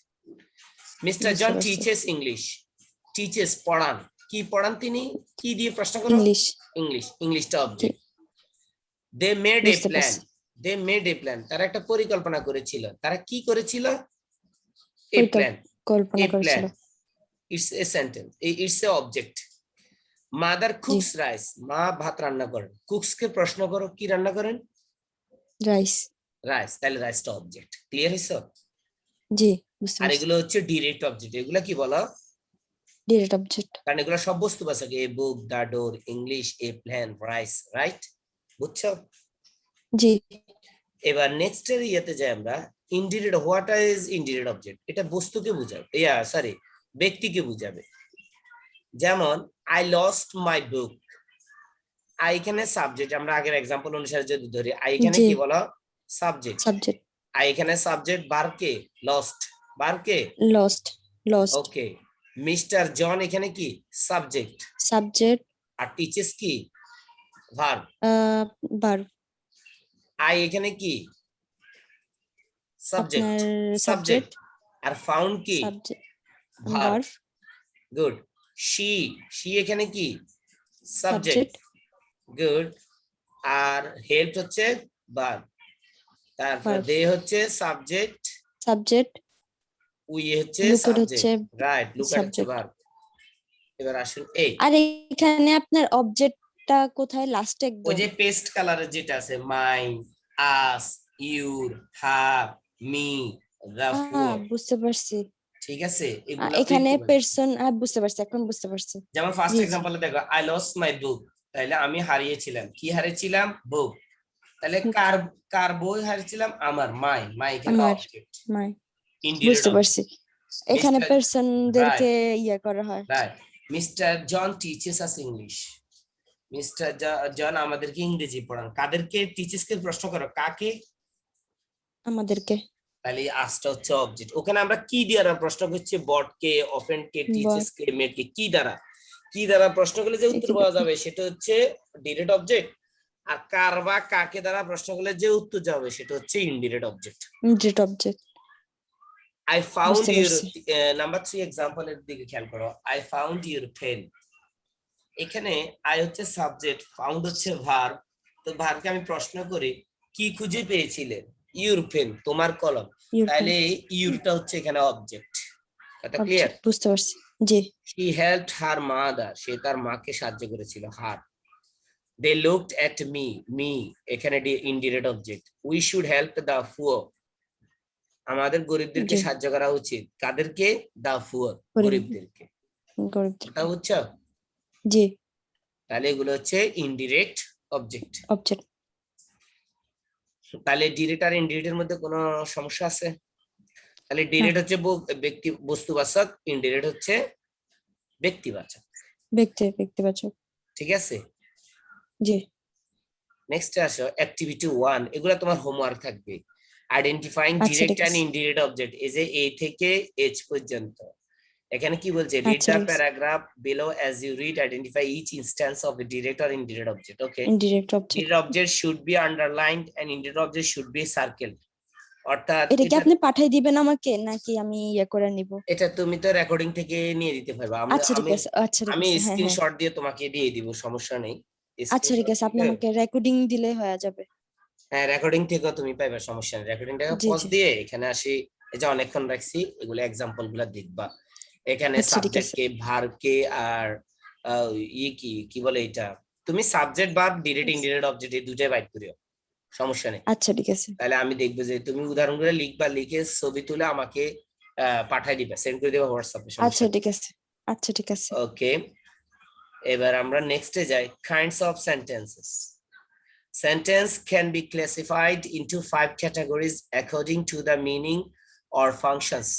মিস্টার বুঝতে জন পারছি। টিচেস ইংলিশ, টিচেস পড়ান, কি পড়ান তিনি, কি দিয়ে প্রশ্ন করো, ইংলিশ। ইংলিশ, ইংলিশটা জি অবজেক্ট। দে মেড এ বুঝতে প্ল্যান, পারছি। দে মেড এ প্ল্যান, তারা একটা পরিকল্পনা করেছিল, তারা কি করেছিল, এ প্ল্যান, এ পরিকল্পনা প্ল্যান, করেছিল। It's a sentence, it's a object. Mother G cooks rice, মা ভাত রান্না করেন, কুকস কে প্রশ্ন করো কি রান্না করেন, রাইস। রাইস, তাহলে রাইসটা অবজেক্ট। ক্লিয়ার হইছো? জি বুঝতে আর পারছি। এগুলো হচ্ছে ডিরেক্ট অবজেক্ট, এগুলা কি বলো, ডিরেক্ট অবজেক্ট। কারণ এগুলো সব বস্তুবাচক, এ book, the door, English, a plan, rice, right, বুঝছো? জি এবার নেক্সট এর ইয়েতে যাই আমরা, indirect, what is indirect object, এটা বস্তুকে বোঝাবে, সরি ব্যক্তিকে বুঝাবে। যেমন I lost my book, I এখানে সাবজেক্ট, আমরা আগের এক্সাম্পল অনুসারে যদি ধরি, আই এখানে জি কি বলো, সাবজেক্ট, সাবজেক্ট। আই এখানে সাবজেক্ট, বার কে, লস্ট, বার কে, লস্ট। লস্ট। ওকে। মিস্টার জন এখানে কি, সাবজেক্ট, সাবজেক্ট। আর টিচেস কি, ভার্ব। ভার্ব। আই এখানে কি, সাবজেক্ট, আপনার সাবজেক্ট, সাবজেক্ট। আর ফাউন্ড কি, subject. Verb. Verb. Good. She, she এখানে কি, সাবজেক্ট, সাবজেক্ট। গুড। আর হেল্প হচ্ছে ভার্ব, তারপর ভার্ব। দে হচ্ছে সাবজেক্ট, সাবজেক্ট। উই হচ্ছে লুকেট হচ্ছে সাবজেক্ট, রাইট, লুক এট হচ্ছে সাবজেক্ট। ভার্ব। এবার আসুন এই, আর এখানে আপনার অবজেক্টটা কোথায়, লাস্টে ওই একদম? যে পেস্ট কালারের যেটা আছে, mine, us, your, her, me, the fewer, বুঝতে পারছি। ঠিক আছে, এগুলা এখানে দেখতে পাচ্ছি। পারসন, বুঝতে পারছি, এখন বুঝতে পারছি। যেমন ফার্স্ট জি জি এক্সাম্পলে দেখো, আই লস্ট মাই বুক, তাহলে আমি হারিয়েছিলাম, কি হারিয়েছিলাম, বুক। তাহলে কার, কার বই হারিয়েছিলাম, আমার, মাই, মাই এখানে আমার অবজেক্ট, মাই। ইনডিরেক্ট বুঝতে অবজেক্ট। পারছি। এখানে মিস্টার, পার্সনদেরকে রাইট, ইয়ে করা হয়। Right. Mister John teaches us English, mister John আমাদেরকে ইংরেজি পড়ান, কাদেরকে, টিচেস কে প্রশ্ন করো, কাকে, আমাদেরকে। তাহলে আসটা হচ্ছে অবজেক্ট। ওখানে আমরা কি দ্বারা প্রশ্ন করছি, বট কে, অফেন্ড কে, টিচেস কে, মেড কে, কি দ্বারা, কি দ্বারা প্রশ্ন করলে যে উত্তর পাওয়া যাবে সেটা হচ্ছে ডিরেক্ট অবজেক্ট। আর কার বা কাকে দ্বারা প্রশ্ন করলে যে উত্তর যাবে সেটা হচ্ছে indirect object. Indirect object. I found বুঝতে ইউর, পারছি। নাম্বার 3 এক্সাম্পলের দিকে খেয়াল করো, আই ফাউন্ড ইউর পেন, এখানে আই হচ্ছে সাবজেক্ট, ফাউন্ড হচ্ছে ভার্ব। তো ভার্বকে আমি প্রশ্ন করি কি খুঁজে পেয়েছিলেন, ইউর পেন, তোমার কলম, তাহলে ইউরটা হচ্ছে এখানে অবজেক্ট। কথা ক্লিয়ার? অবজেক্ট বুঝতে পারছি। জি শি হেল্পড হার মাদার, সে তার মাকে সাহায্য করেছিল, her. They looked at me, me এখানে indirect object. We should help the poor, আমাদের গরিবদেরকে জি সাহায্য করা উচিত, কাদেরকে, দা পুয়ার, গরিব গরিবদেরকে। গরিবদেরকে। কথা বুঝছো? জি তাহলে এগুলো হচ্ছে ইনডিরেক্ট অবজেক্ট। অবজেক্ট। তাহলে ডিরেক্ট আর ইনডিরেক্টের মধ্যে কোনো সমস্যা আছে? তাহলে না, ডিরেক্ট হচ্ছে ব্যক্তি বস্তুবাচক, ইনডিরেক্ট হচ্ছে ব্যক্তিবাচক। ব্যক্তিবাচক। ঠিক আছে, জি নেক্সট আসো অ্যাক্টিভিটি 1, এগুলা তোমার হোমওয়ার্ক থাকবে। আইডেন্টিফাইং আচ্ছা ডিরেক্ট ঠিক এন্ড আছে। ইনডিরেক্ট অবজেক্ট, এই যে এ থেকে এইচ পর্যন্ত, এখানে কি বলছে, read আচ্ছা the ঠিক আছে, paragraph below as you read, identify each instance of a direct or indirect object. Okay, indirect object. direct object should be underlined and indirect object should be circled. অর্থাৎ এটা কি এটা আপনি পাঠাই দিবেন আমাকে নাকি আমি ইয়ে করে নিব? এটা তুমি তো রেকর্ডিং থেকে নিয়ে দিতে পারবে। আমি আচ্ছা ঠিক আমি আছে, আচ্ছা ঠিক আমি আছে, হ্যাঁ হ্যাঁ, স্ক্রিনশট দিয়ে তোমাকে দিয়ে দিব, সমস্যা নেই। আচ্ছা ঠিক স্ক্রিনশট আছে, আপনি থেকে, আমাকে রেকর্ডিং দিলে হয়ে যাবে। হ্যাঁ রেকর্ডিং থেকেও তুমি পাইবে, সমস্যা নেই। রেকর্ডিংটাকে জি পজ জি, দিয়ে এখানে আসি, এই যে অনেকক্ষণ রাখছি, এগুলো এক্সাম্পল গুলা দেখবা। এখানে আচ্ছা ঠিক সাবজেক্ট আছে, কে, ভার কে, আর কি কি বলে এটা, তুমি subject verb direct indirect object এই দুটাই বাইট করিও, সমস্যা নেই। আচ্ছা ঠিক আছে, তাহলে আমি দেখবো যে তুমি উদাহরণগুলো লিখবা, লিখে ছবি তুলে আমাকে পাঠাই দিবা, সেন্ড করে দিবা হোয়াটসঅ্যাপে, আচ্ছা সমস্যা নেই। ঠিক আছে, আচ্ছা ঠিক আছে। ওকে, এবার আমরা নেক্সটে যাই, kinds of sentences. Sentence can be classified into 5 categories according to the meaning or functions.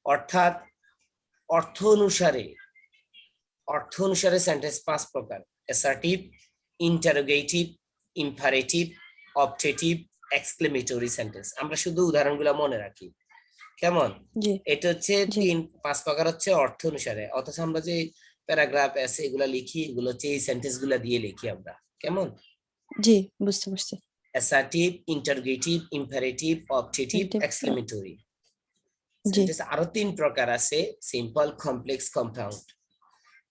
অর্থাৎ অর্থ অনুসারে, সেন্টেন্স 5 প্রকার: assertive, interrogative, imperative, objective, exclamatory sentence. আমরা শুধু উদাহরণগুলো মনে রাখি, কেমন? জি এটা হচ্ছে জি 5 প্রকার হচ্ছে অর্থ অনুসারে, অথচ আমরা যে প্যারাগ্রাফ আছে এগুলা লিখি, এগুলো হচ্ছে এই সেন্টেন্স গুলা দিয়ে লিখি আমরা, কেমন? জি, বুঝতে পারছি। Assertive, interrogative, imperative, objective, Interpretive, exclamatory জি সেন্টেন্স। আরো 3 প্রকার আছে, সিম্পল, কমপ্লেক্স, কম্পাউন্ড।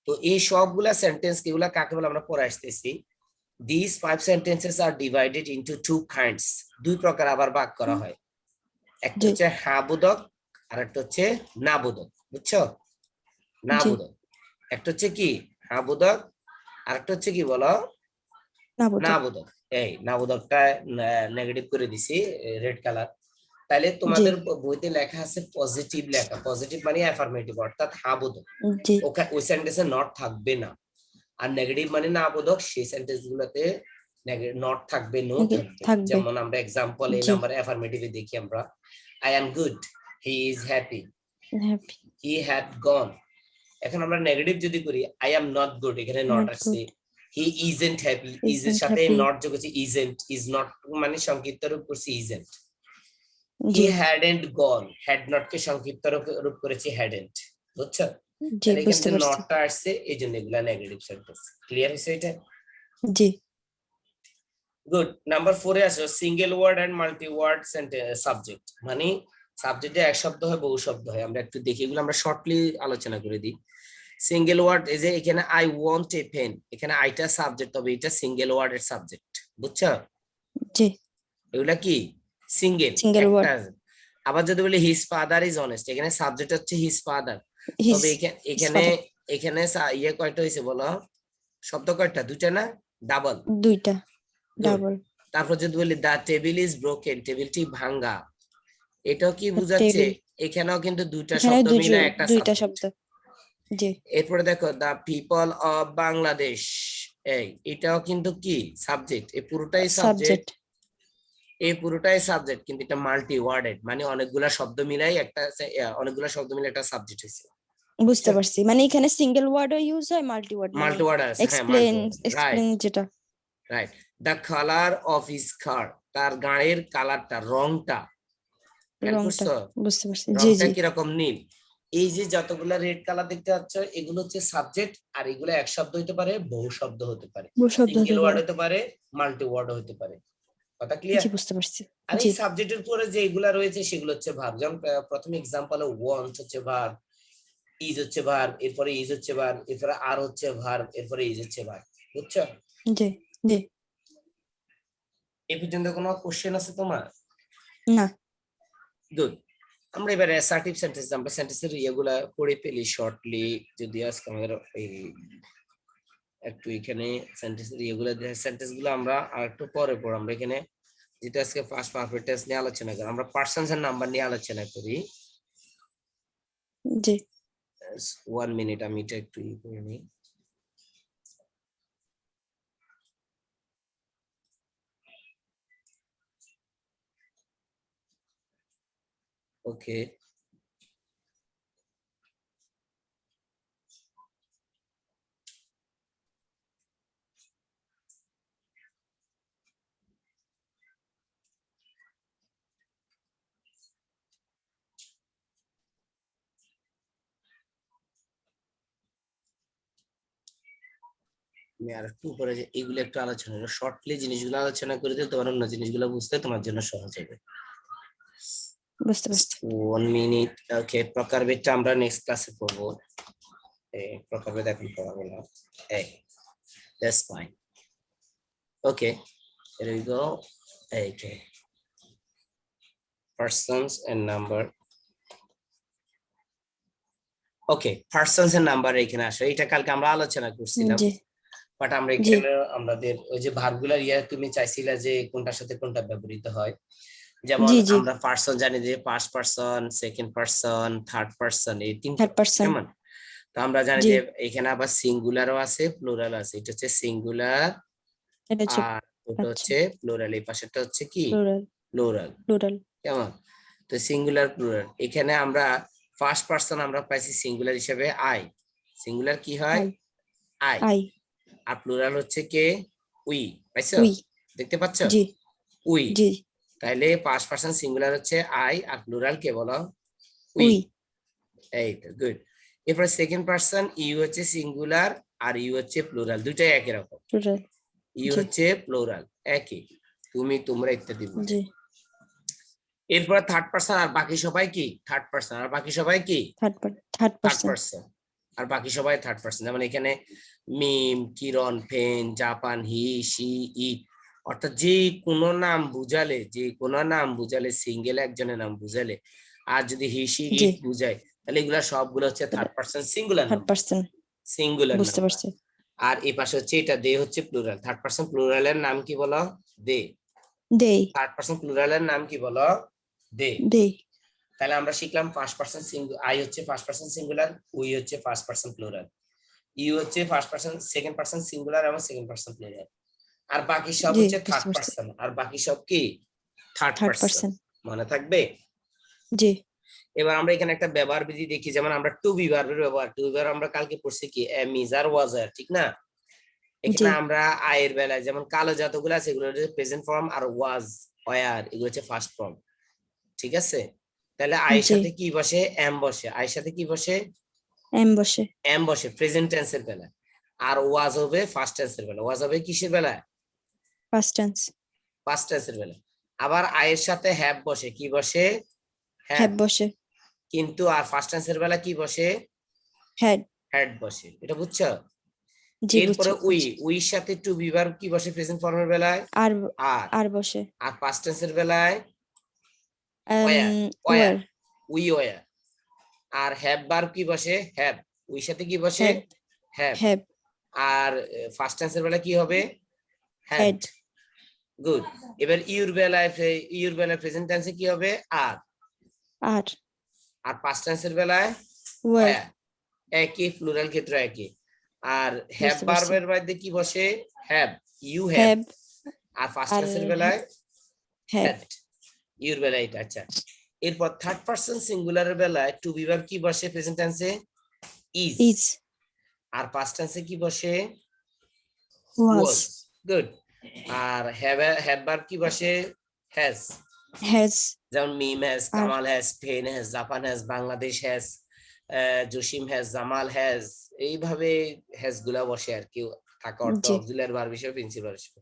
তো এই সবগুলা সেন্টেন্স এগুলা কাকে বলে আমরা পড়ে আসতেছি। These 5 sentences are divided into 2 kinds. 2 প্রকার আবার ভাগ করা হয়। একটা জি হচ্ছে হ্যাঁ বোধক, আর একটা হচ্ছে না বোধক, বুঝছো? না জি, বোধক একটা হচ্ছে কি হ্যাঁ বোধক, আর একটা হচ্ছে কি বলো, না না বোধক, বোধক। এই না বোধকটা নেগেটিভ করে দিছি রেড কালার। তাহলে জি তোমাদের বইতে লেখা আছে পজিটিভ লেখা, পজিটিভ মানে অ্যাফার্মেটিভ, অর্থাৎ হ্যাঁ বোধক, জি, ওই সেন্টেন্সে নট থাকবে না। আর নেগেটিভ মানে না বোধক, সেই সেন্টেন্স গুলোতে নট থাকবে, নো থাকবে। থাকবে, যেমন আমরা এক্সাম্পল এই জি, নাম্বার অ্যাফার্মেটিভে দেখি আমরা, I am good, he is happy, happy, he had gone. এখন আমরা নেগেটিভ যদি করি, আই অ্যাম নট গুড, এখানে নট নট আসছে। Good, he isn't happy, is এর ইজন্ট সাথে হ্যাপি, নট যোগ হচ্ছে ইজেন্ট, ইজ নট মানে সংক্ষিপ্ত রূপ করছি ইজেন্ট। হি জি হ্যাডন্ট গন, হ্যাড নট কে সংক্ষিপ্ত রূপ করেছি হ্যাডন্ট, বুঝছো? জি, তাহলে এখানে বুঝতে যে পারছি, নটটা আসছে এই জন্য এগুলা নেগেটিভ সেন্টেন্স। ক্লিয়ার হয়েছে এটা? জি গুড। নাম্বার 4 এ আসো, single word and multi word subject. মানে সাবজেক্টে এক শব্দ হয়, বহু শব্দ হয়। আমরা একটু দেখি, এগুলো আমরা শর্টলি আলোচনা করে দিই। সিঙ্গেল ওয়ার্ড, এই যে এখানে আই ওয়ান্ট এ পেন, এখানে আইটা সাবজেক্ট, তবে এটা সিঙ্গেল ওয়ার্ড এর সাবজেক্ট, বুঝছো? জি, এগুলা কি সিঙ্গেল, সিঙ্গেল একটা। ওয়ার্ড, আবার যদি বলি হিজ ফাদার ইজ অনেস্ট, এখানে সাবজেক্ট হচ্ছে হিজ ফাদার, হিজ, তবে হিজ এখানে ফাদার, এখানে ইয়ে কয়টা হয়েছে বলো, শব্দ কয়টা? দুইটা না? ডাবল। দুইটা, গুড। ডাবল, তারপর যদি বলি দা টেবিল ইজ ব্রোকেন, টেবিলটি ভাঙ্গা, এটাও কি বুঝাচ্ছে? টেবিল, এখানেও কিন্তু দুইটা এখানে শব্দ মিলে একটা দুইটা সাবজেক্ট। শব্দ, জি এরপরে দেখো দা পিপল অফ বাংলাদেশ, এটাও কিন্তু কি সাবজেক্ট, এই পুরোটাই সাবজেক্ট, সাবজেক্ট, এই পুরোটাই সাবজেক্ট, কিন্তু এটা মাল্টি ওয়ার্ডেড, মানে অনেকগুলা শব্দ মিলাই একটা, অনেকগুলা শব্দ মিলে একটা সাবজেক্ট হয়েছে, বুঝতে বুঝছো? পারছি। মানে এখানে সিঙ্গেল ওয়ার্ডও ইউজ হয়, মাল্টি ওয়ার্ড, মানে মাল্টি ওয়ার্ড আছে, হ্যাঁ multi explain, word, right explain যেটা, right. The colour of his car, তার গাড়ির কালারটা, রংটা, খেয়াল রংটা, করছো? বুঝতে পারছি, জি রংটা জি, কিরকম, নীল। এই যে যতগুলা রেড কালার দেখতে পাচ্ছ, এগুলো হচ্ছে সাবজেক্ট, আর এগুলো এক শব্দ হতে পারে, বহু শব্দ হতে পারে, শব্দ সিঙ্গেল হতে ওয়ার্ড পারে, হতে পারে, মাল্টি ওয়ার্ড হতে পারে। কথা ক্লিয়ার? জি বুঝতে পারছি, আর জি এই সাবজেক্টের পরে যে এগুলা রয়েছে সেগুলো হচ্ছে ভার্ব। যেমন প্রথম এক্সাম্পলে ওয়ান্ট হচ্ছে ভার্ব, ইজ হচ্ছে ভার্ব, এরপরে ইজ হচ্ছে ভার্ব, এরপরে আর হচ্ছে ভার্ব, এরপরে ইজ হচ্ছে ভার্ব, বুঝছো? জি জি, এই পর্যন্ত কোনো কোশ্চেন আছে তোমার? না, গুড। আমরা এবারে অ্যাসার্টিভ সেন্টেন্স, আমরা সেন্টেন্সের ইয়েগুলা পড়ে ফেলি শর্টলি। যদি আজকে আমাদের এই একটু এখানে সেন্টেন্সের ইয়েগুলা, সেন্টেন্স গুলো আমরা আর একটু পরে পড়ব। আমরা এখানে যেটা আজকে ফার্স্ট পারফেক্ট টেন্স নিয়ে আলোচনা করি, আমরা পার্সনস এর নাম্বার নিয়ে আলোচনা করি। জি 1 মিনিট, আমি এটা একটু ই করে নিই। ওকে, আমি আর একটু উপরে যে এগুলো একটু আলোচনা করব, শর্টলি জিনিসগুলো আলোচনা করে দিলে তোমার অন্য জিনিসগুলো বুঝতে তোমার জন্য সহজ হবে। বুঝতে পারছি। 1 মিনিট। ওকে, প্রকারভেদটা আমরা নেক্সট ক্লাসে পড়বো। এই প্রকারভেদ এখন পড়াবো না। এই that's fine. Okay, here we go. Okay, persons and number. Okay, persons এর নাম্বার এখানে আসে, এটা কালকে আমরা আলোচনা করছিলাম, জি বাট আমরা জি এখানে আমাদের ওই যে ভার্বগুলার তুমি চাইছিলা যে কোনটার সাথে কোনটা ব্যবহৃত হয়। যেমন জি জি আমরা পার্সন জানি যে first person, second person, third person, এই তিনটা। Third person. কেমন? তো আমরা জানি জি যে এখানে আবার সিঙ্গুলারও আছে, প্লুরাল আছে। এটা হচ্ছে সিঙ্গুলার এটা হচ্ছে আর ওটা আচ্ছা হচ্ছে প্লুরাল, এই পাশেরটা হচ্ছে কি প্লুরাল। প্লুরাল। প্লুরাল কেমন? তো সিঙ্গুলার প্লুরাল, এখানে আমরা ফার্স্ট পার্সন আমরা পাইছি সিঙ্গুলার হিসেবে আই। সিঙ্গুলার কি হয়? I I. আই আর প্লুরাল হচ্ছে কে? উই। পাইছো? উই দেখতে পাচ্ছ? জি উই। জি তাইলে ফার্স্ট পার্সন সিঙ্গুলার হচ্ছে আই আর প্লুরাল কে বলো? উই। উই এই তো গুড। এরপর সেকেন্ড পার্সন ইউ হচ্ছে সিঙ্গুলার আর ইউ হচ্ছে প্লুরাল, দুইটাই একই রকম। প্লুরাল ইউ জি হচ্ছে প্লুরাল, একই, তুমি, তোমরা ইত্যাদি বুঝে। জি এরপর থার্ড পার্সন আর বাকি সবাই কি? থার্ড পার্সন আর বাকি সবাই কি? Third third person. পার্সন আর বাকি সবাই থার্ড পার্সন। যেমন এখানে মিম, কিরণ, ফেন, জাপান, হি, সি, ইট, অর্থাৎ যে কোনো নাম বুঝালে, যে কোনো নাম বুঝালে, সিঙ্গেল একজনের নাম বুঝালে, আর যদি হি, সি, জি ইট বুঝায়, তাহলে এগুলা সবগুলো হচ্ছে third person singular third number. Person. Singular বুঝতে নাম্বার। পারছি। আর এই পাশে হচ্ছে এটা দে হচ্ছে প্লুরাল। থার্ড পার্সন প্লুরালের নাম কি বলো? দে। দেই থার্ড পার্সন প্লুরালের নাম কি বলো? দে। দেই তাহলে আমরা শিখলাম ফার্স্ট পার্সন আই হচ্ছে ফার্স্ট পার্সন সিঙ্গুলার, উই হচ্ছে ফার্স্ট পার্সন প্লুরাল, ইউ হচ্ছে first person, second person singular এবং সেকেন্ড পার্সন প্লুরাল, আর বাকি সব জি হচ্ছে বুঝতে থার্ড পারছি। পার্সন, আর বাকি সব কি? Third third person. পারসন মনে থাকবে? জি এবার আমরা এখানে একটা ব্যবহার বিধি দেখি, যেমন আমরা টু বি ভার্বের ব্যবহার। টু বি ভার্ব আমরা কালকে পড়ছি কি? এম, ইজ আর ওয়াজ আর, ঠিক না? জি এখানে আমরা আয়ের বেলায় যেমন কালো জাতগুলো আছে এগুলো হচ্ছে প্রেজেন্ট ফর্ম, আর ওয়াজ, ওয়ার এগুলো হচ্ছে ফার্স্ট ফর্ম, ঠিক আছে? তাহলে আয়ের জি সাথে কি বসে? এম বসে। আয়ের সাথে কি বসে? এম বসে এম বসে প্রেজেন্ট টেন্সের বেলায়। আর ওয়াজ হবে ফার্স্ট টেন্সের বেলায়। ওয়াজ হবে কিসের বেলায়? First tense. পাস্ট টেন্সের বেলায়। আবার আয়ের সাথে হ্যাভ বসে। কি বসে? হ্যাভ। হ্যাভ বসে। কিন্তু আর ফার্স্ট টেন্সের বেলায় কি বসে? হ্যাড। হ্যাড বসে। এটা বুঝছো? জি এরপরে বুঝছি উই, বুঝছি। উইর সাথে টু বি ভার্ব কি বসে প্রেজেন্ট ফর্মের বেলায়? আর আর। আর বসে আর পাস্ট টেন্সের বেলায় were. Were, were. We were. আর হ্যাভ ভার্ব কি বসে? হ্যাভ। উইর সাথে কি বসে? Have have. হ্যাভ আর ফার্স্ট টেন্সের বেলায় কি হবে? হ্যাড। হ্যাড। গুড। এবার ইউর বেলায় প্রেজেন্ট টেন্সে কি হবে? আর। আর আর পাস্ট টেন্সের বেলায় ওয়ার। ওয়্যার। একই, প্লুরাল ক্ষেত্রে একই। আর হ্যাভ বুঝতে পারছি। ভার্বের মধ্যে কি বসে? Have, you have. হ্যাভ আর ফার্স্ট আর টেন্সের বেলায় হ্যাড। হ্যাড। ইউর বেলায় এটা। আচ্ছা, এরপর থার্ড পারসন সিঙ্গুলারের বেলায় টু বি ভার্ব কি বসে প্রেজেন্ট টেন্সে? ইজ। ইজ আর পাস্ট টেন্সে কি বসে? ওয়াজ। ওয়াজ। গুড। আর হ্যাভ ভার্ব কি বসে? হ্যাজ। হ্যাজ যেমন মিম হ্যাজ, আর কামাল হ্যাজ, ফেন has, Japan has, Bangladesh has, Jasim has, Jamal has, এইভাবে হ্যাজ গুলা বসে আর কি, থাকা অর্থ জি অক্সিলারি ভার্ব হিসেবে, প্রিন্সিপাল হিসেবে।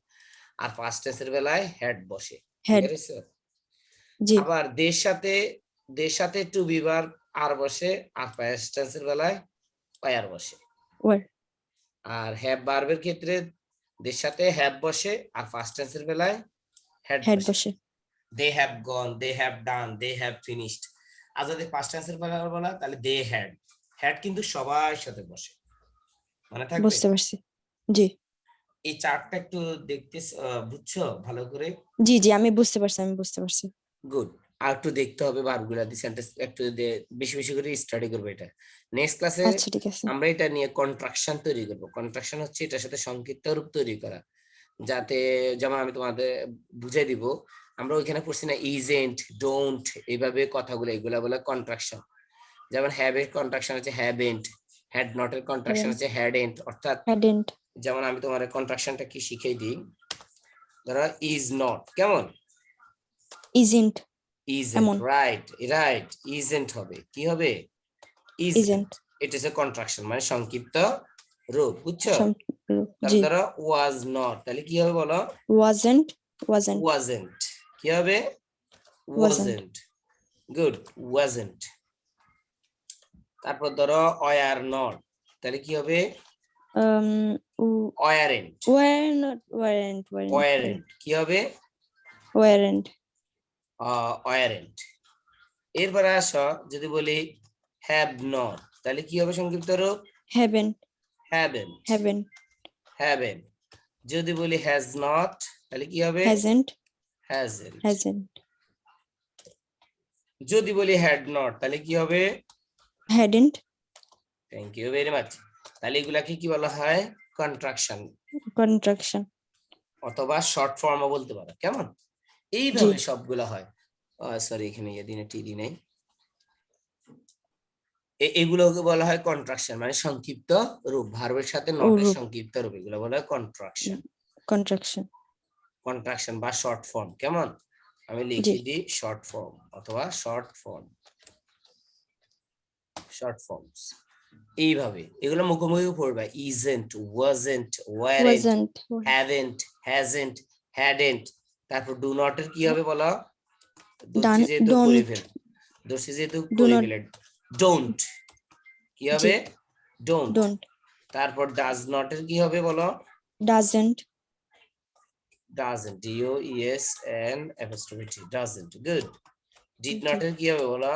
আর পাস্ট টেন্সের বেলায় হেড বসে। হ্যাড। ক্লিয়ার হইছে? জি আবার দের সাথে টু বি ভার্ব আর বসে, আর পাস্ট টেন্সের বেলায় ওয়্যার বসে। ওয়ার। আর হ্যাভ ভার্বের ক্ষেত্রে দের সাথে হ্যাভ বসে, আর ফার্স্ট টেন্সের বেলায় হেড হ্যাড বসে। বসে। they have gone, they have done, they have finished। আর যদি পাস্ট টেন্সের বলা তাহলে they had। had কিন্তু সবার সাথে বসে, মনে থাকবে? বুঝতে পারছি। জি এই চার্টটা একটু দেখতে বুঝছো ভালো করে? জি জি আমি বুঝতে পারছি। আমি বুঝতে পারছি। গুড। আর একটু দেখতে হবে ভার্বগুলা দি, সেন্টেন্স একটু বেশি বেশি করে স্টাডি করবে এটা। নেক্সট ক্লাসে আচ্ছা ঠিক আছে। আমরা এটা নিয়ে কন্ট্রাকশন তৈরি করব। কন্ট্রাকশন হচ্ছে এটার সাথে সংক্ষিপ্ত রূপ তৈরি করা, যাতে যেমন আমি তোমাদের বুঝাই দিব। আমরা ওইখানে পড়ছি না ইজেন্ট, ডোন্ট, এইভাবে কথাগুলো, এগুলা বলে কন্ট্রাকশন। যেমন হ্যাভ এর কন্ট্রাকশন হচ্ছে হ্যাভেন্ট, হ্যাড নট এর কন্ট্রাকশন হচ্ছে হ্যাডেন্ট। অর্থাৎ হ্যাডেন্ট। যেমন আমি তোমার কন্ট্রাকশনটা কি শিখাই দিই। ধরো ইজ নট, কেমন? ইজেন্ট। ইজেন্ট, এমন রাইট রাইট। ইজেন্ট হবে কি হবে? ইজেন্ট। ইজেন্ট। এটা হচ্ছে কন্ট্রাকশন, মানে সংক্ষিপ্ত রূপ, বুঝছো? তাহলে জি ধরো ওয়াজ নট, তাহলে কি হবে বলো? wasn't wasn't. কি হবে? wasn't wasn't. Good, wasn't. তারপর ধরো ওয়ার নট, তাহলে কি হবে? ওয়ারেন্ট। ওয়ারেন্ট কি হবে? weren't warrant. এরপরে আসো, যদি বলি হ্যাভ নট, তাহলে কি হবে সংক্ষিপ্ত রূপ? haven't haven't. haven't haven't. যদি বলি হ্যাজ নট, তাহলে কি হবে? hasn't hasn't. hasn't যদি বলি হ্যাড নট, তাহলে কি হবে? hadn't thank you very much. তাহলে এগুলাকে কি বলা হয়? কন্ট্রাকশন contraction অথবা শর্ট ফর্মও বলতে পারো। কেমন? জি এইভাবে সবগুলা হয়। সরি, এখানে দিনে টিডি নেই। এগুলোকে বলা হয় কন্ট্রাকশন, মানে সংক্ষিপ্ত রূপ, ভার্বের সাথে নটের রূপ সংক্ষিপ্ত রূপ, এগুলো বলা হয় কন্ট্রাকশন। contraction কন্ট্রাকশন বা শর্ট ফর্ম। কেমন? আমি জি লিখে দিই শর্ট ফর্ম অথবা শর্ট ফর্ম, শর্ট ফর্মস। এইভাবে এগুলো মুখোমুখি পড়বা। Isn't, wasn't, warrant, wasn't haven't, hasn't, hadn't. তারপর ডু নট এর কি হবে বলো? দর্শি done যেহেতু করে don't ফেল, দর্শি যেহেতু do করে not ফেলে, ডোন্ট কি জি হবে? ডোন্ট। don't তারপর ডাজ নট এর কি হবে বলো? doesn't doesn't, D O E S N apostrophe T, doesn't. Good. Did not জি এর কি হবে বলো?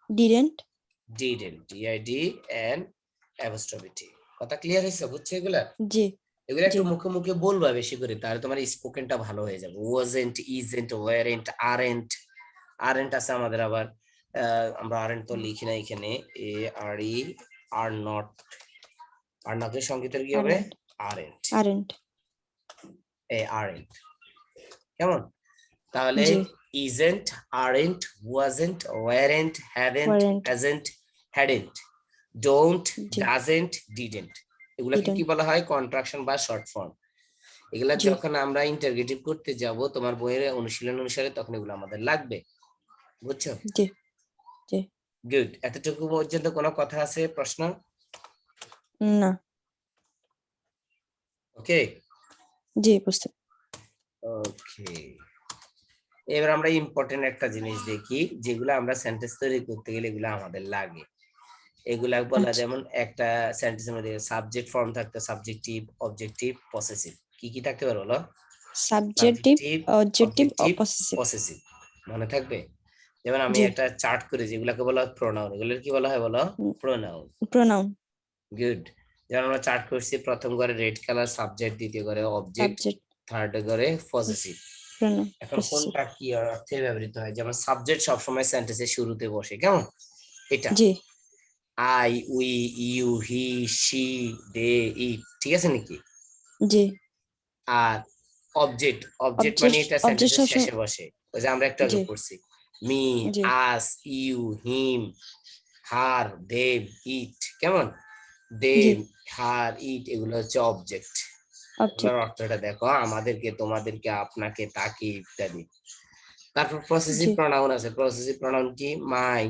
didn't didn't, D I D N apostrophe T. কথা ক্লিয়ার হয়েছে? বুঝছো এগুলা? জি এগুলো জি একটু মুখে মুখে বলবা বেশি করে, তাহলে তোমার স্পোকেনটা ভালো হয়ে যাবে। Wasn't, isn't, warrant, aren't. Aren't আছে আমাদের আবার, আমরা আরেন্ট তো লিখি না এখানে। এ আর ই, আর নট। আর নটের সংকেতের কি হবে? আরেন্ট। aren't এ আরেন্ট। কেমন? তাহলে জি isn't, aren't, wasn't, weren't, haven't, weren't hasn't, hadn't, don't, জি ডাজেন্ট, ডিডেন্ট। এগুলাকে কি didn't বলা হয়? কন্ট্রাকশন বা শর্ট ফর্ম। এগুলা জি যখন আমরা ইন্টারগ্রেটিভ করতে যাব তোমার বইয়ের অনুশীলন অনুসারে, তখন এগুলো আমাদের লাগবে। বুঝছো? জি জি গুড। এতটুকু পর্যন্ত কোনো কথা আছে, প্রশ্ন? না ওকে জি বুঝতে ওকে। এবার আমরা ইম্পর্টেন্ট একটা জিনিস দেখি, যেগুলো আমরা সেন্টেন্স তৈরি করতে গেলে এগুলো আমাদের লাগে। এগুলা বলা, আচ্ছা যেমন একটা সেন্টেন্সের মধ্যে সাবজেক্ট ফর্ম থাকতে, সাবজেক্টিভ, অবজেক্টিভ, পসেসিভ। কি কি থাকতে পারে বলো? সাবজেক্টিভ সাবজেক্টিভ, অবজেক্টিভ ও অবজেক্টিভ, পসেসিভ পসেসিভ। মনে থাকবে? যেমন আমি জি একটা চার্ট করে, যেগুলাকে বলা হয় প্রোনাউন, এগুলোর কি বলা হয় বলো? প্রোনাউন। Pronoun good. যেমন আমরা চার্ট করছি, প্রথম করে রেড কালার সাবজেক্ট, দ্বিতীয় করে অবজেক্ট, সাবজেক্ট থার্ড করে পসেসিভ। প্রোনাউন এখন পসেসিভ কোনটা কি অর্থে ব্যবহৃত হয়? যেমন সাবজেক্ট সবসময় সেন্টেন্সের শুরুতে বসে, কেমন? এটা জি I, we, you, he, she, they, it, ঠিক আছে নাকি? জি আর অবজেক্ট, অবজেক্ট মানে অবজেক্ট এটা অবজেক্ট সেন্টেন্সের সবসময় শেষে বসে। ওই যে আমরা একটু আগে জি পড়ছি, মি, জি us, you, him, her, them, it. কেমন? জি দেম, হার, ইট, এগুলো হচ্ছে অবজেক্ট। এগুলোর অবজেক্ট অর্থটা দেখো, আমাদেরকে, তোমাদেরকে, আপনাকে, তাকে, ইত্যাদি। তারপর পসেসিভ জি প্রোনাউন আছে। পসেসিভ প্রোনাউন কি? মাই,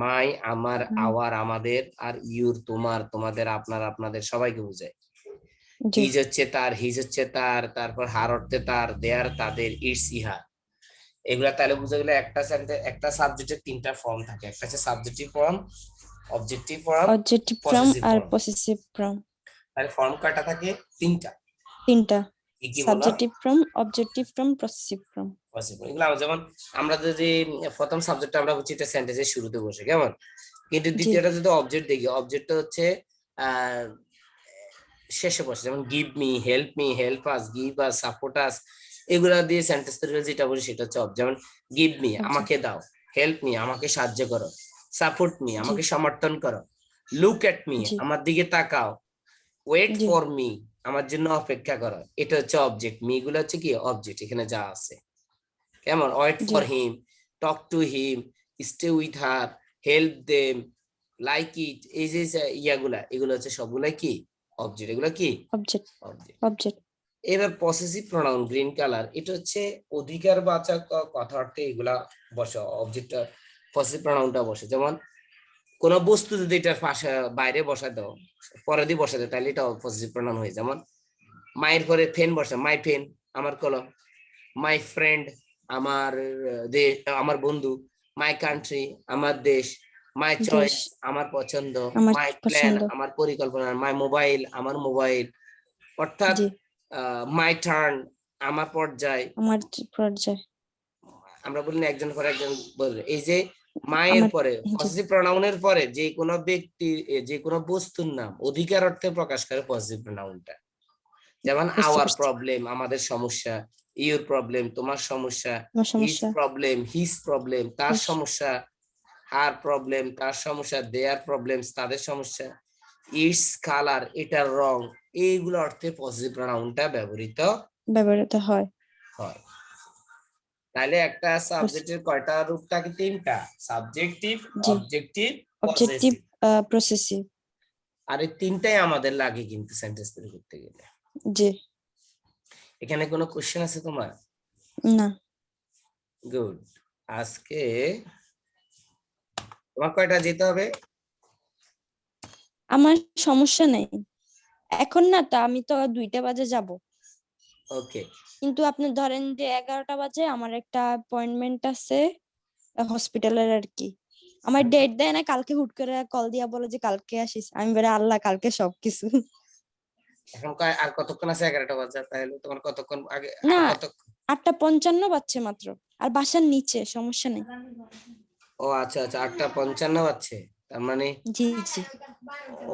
মাই আমার, আওয়ার আমাদের, আর ইউর তোমার, তোমাদের, আপনার আপনাদের, সবাইকে বোঝায়। জি ইজ হচ্ছে তার, হিজ হচ্ছে তার, তারপর হার অর্থে তার, দেয়ার তাদের, ইটস ইহা। এগুলা তাহলে বুঝে গেলে একটা সেন্টেন্স, একটা সাবজেক্টের তিনটা ফর্ম থাকে। একটা হচ্ছে subjective form, objective form, objective form possessive আর ফর্ম। পসেসিভ ফর্ম তাহলে ফর্ম কয়টা থাকে? তিনটা। তিনটা কি কি বলো? Subjective form objective form possessive form possible. এগুলো যেমন আমরা যদি প্রথম সাবজেক্টটা আমরা বুঝি এটা সেন্টেন্সের শুরুতে বসে, কেমন? কিন্তু জি দ্বিতীয়টা যদি অবজেক্ট দেখি, অবজেক্টটা হচ্ছে আহ শেষে বসে। যেমন give me, help me, help us, give us, support us. এগুলা দিয়ে সেন্টেন্স তৈরি করে যেটা বলি সেটা হচ্ছে অবজেক্ট। যেমন গিভ মি, আচ্ছা আমাকে দাও, হেল্প মি, আমাকে সাহায্য করো, সাপোর্ট মি, জি আমাকে সমর্থন করো, লুক এট মি, জি আমার দিকে তাকাও, ওয়েট জি ফর মি, আমার জন্য অপেক্ষা করো। এটা হচ্ছে অবজেক্ট। মি গুলো হচ্ছে কি? অবজেক্ট, এখানে যা আছে। কেমন? ওয়েট জি for him, talk to him, stay with her, help them, like it. এই যে ইয়াগুলা, এগুলো হচ্ছে সবগুলাই কি? অবজেক্ট। এগুলো কি? Object object. অবজেক্ট এবার পসেসিভ প্রোনাউন, গ্রিন কালার, এটা হচ্ছে অধিকারবাচক কথা অর্থে এগুলা বসে। অবজেক্টটা, পসেসিভ প্রোনাউনটা বসে। যেমন কোন বস্তু যদি এটার পাশে বাইরে বসায় দাও, পরে দিয়ে বসায় দাও, তাহলে এটা পজিটিভ প্রোনাউন হয়ে, যেমন মায়ের পরে ফেন বসে, মাই ফেন আমার কলম, মাই ফ্রেন্ড আমার দেশ, আমার বন্ধু, মাই কান্ট্রি আমার দেশ, মাই দেশ চয়েস আমার পছন্দ, আমার মাই প্ল্যান পছন্দ। আমার পরিকল্পনা, মাই মোবাইল আমার মোবাইল। অর্থাৎ জি, মাই টার্ন আমার পর্যায়। আমার পর্যায়ে। আমরা বলি না একজন পরে একজন বলবে, এই যে মায়ের আমার পরে জি, পজিটিভ প্রোনাউনের পরে যে কোনো ব্যক্তি যে কোনো বস্তুর নাম অধিকার অর্থে প্রকাশ করে পজিটিভ প্রোনাউনটা। যেমন বুঝতে আওয়ার পারছি। প্রবলেম আমাদের সমস্যা, ইউর প্রবলেম তোমার সমস্যা, আমার হিজ সমস্যা। প্রবলেম হিজ প্রবলেম তার ইস, সমস্যা, হার প্রবলেম তার সমস্যা, দেয়ার প্রবলেমস তাদের সমস্যা, ইটস কালার এটার রং। এইগুলো অর্থে পজিটিভ প্রোনাউনটা ব্যবহৃত ব্যবহৃত হয়। হয়। তাহলে একটা বুঝ- সাবজেক্টের কয়টা রূপ থাকে? তিনটা, সাবজেক্টিভ, জি, অবজেক্টিভ, অবজেক্টিভ, পজেসিভ। প্রসেসিভ। আর এই তিনটাই আমাদের লাগে কিন্তু সেন্টেন্স তৈরি করতে গেলে। জি, এখানে কোনো কোশ্চেন আছে তোমার? না, গুড। আজকে তোমার কয়টা যেতে হবে? আমার সমস্যা নেই। এখন না তো, আমি তো 2টা বাজে যাব। ওকে। কিন্তু আপনি ধরেন যে 11টা বাজে আমার একটা অ্যাপয়েন্টমেন্ট আছে হসপিটালের আর কি। আমার ডেট দেয় না, কালকে হুট করে কল দিয়া বলে যে কালকে আসিস। আমি বলে আল্লাহ, কালকে সবকিছু। এখন আর কতক্ষণ আছে? 11টা বাজে, তাহলে তোমার কতক্ষণ আগে না, আর কত? 8:55 বাজছে মাত্র। আর বাসার নিচে, সমস্যা নেই। ও আচ্ছা আচ্ছা, 8:55 বাজছে, তার মানে জি, জি,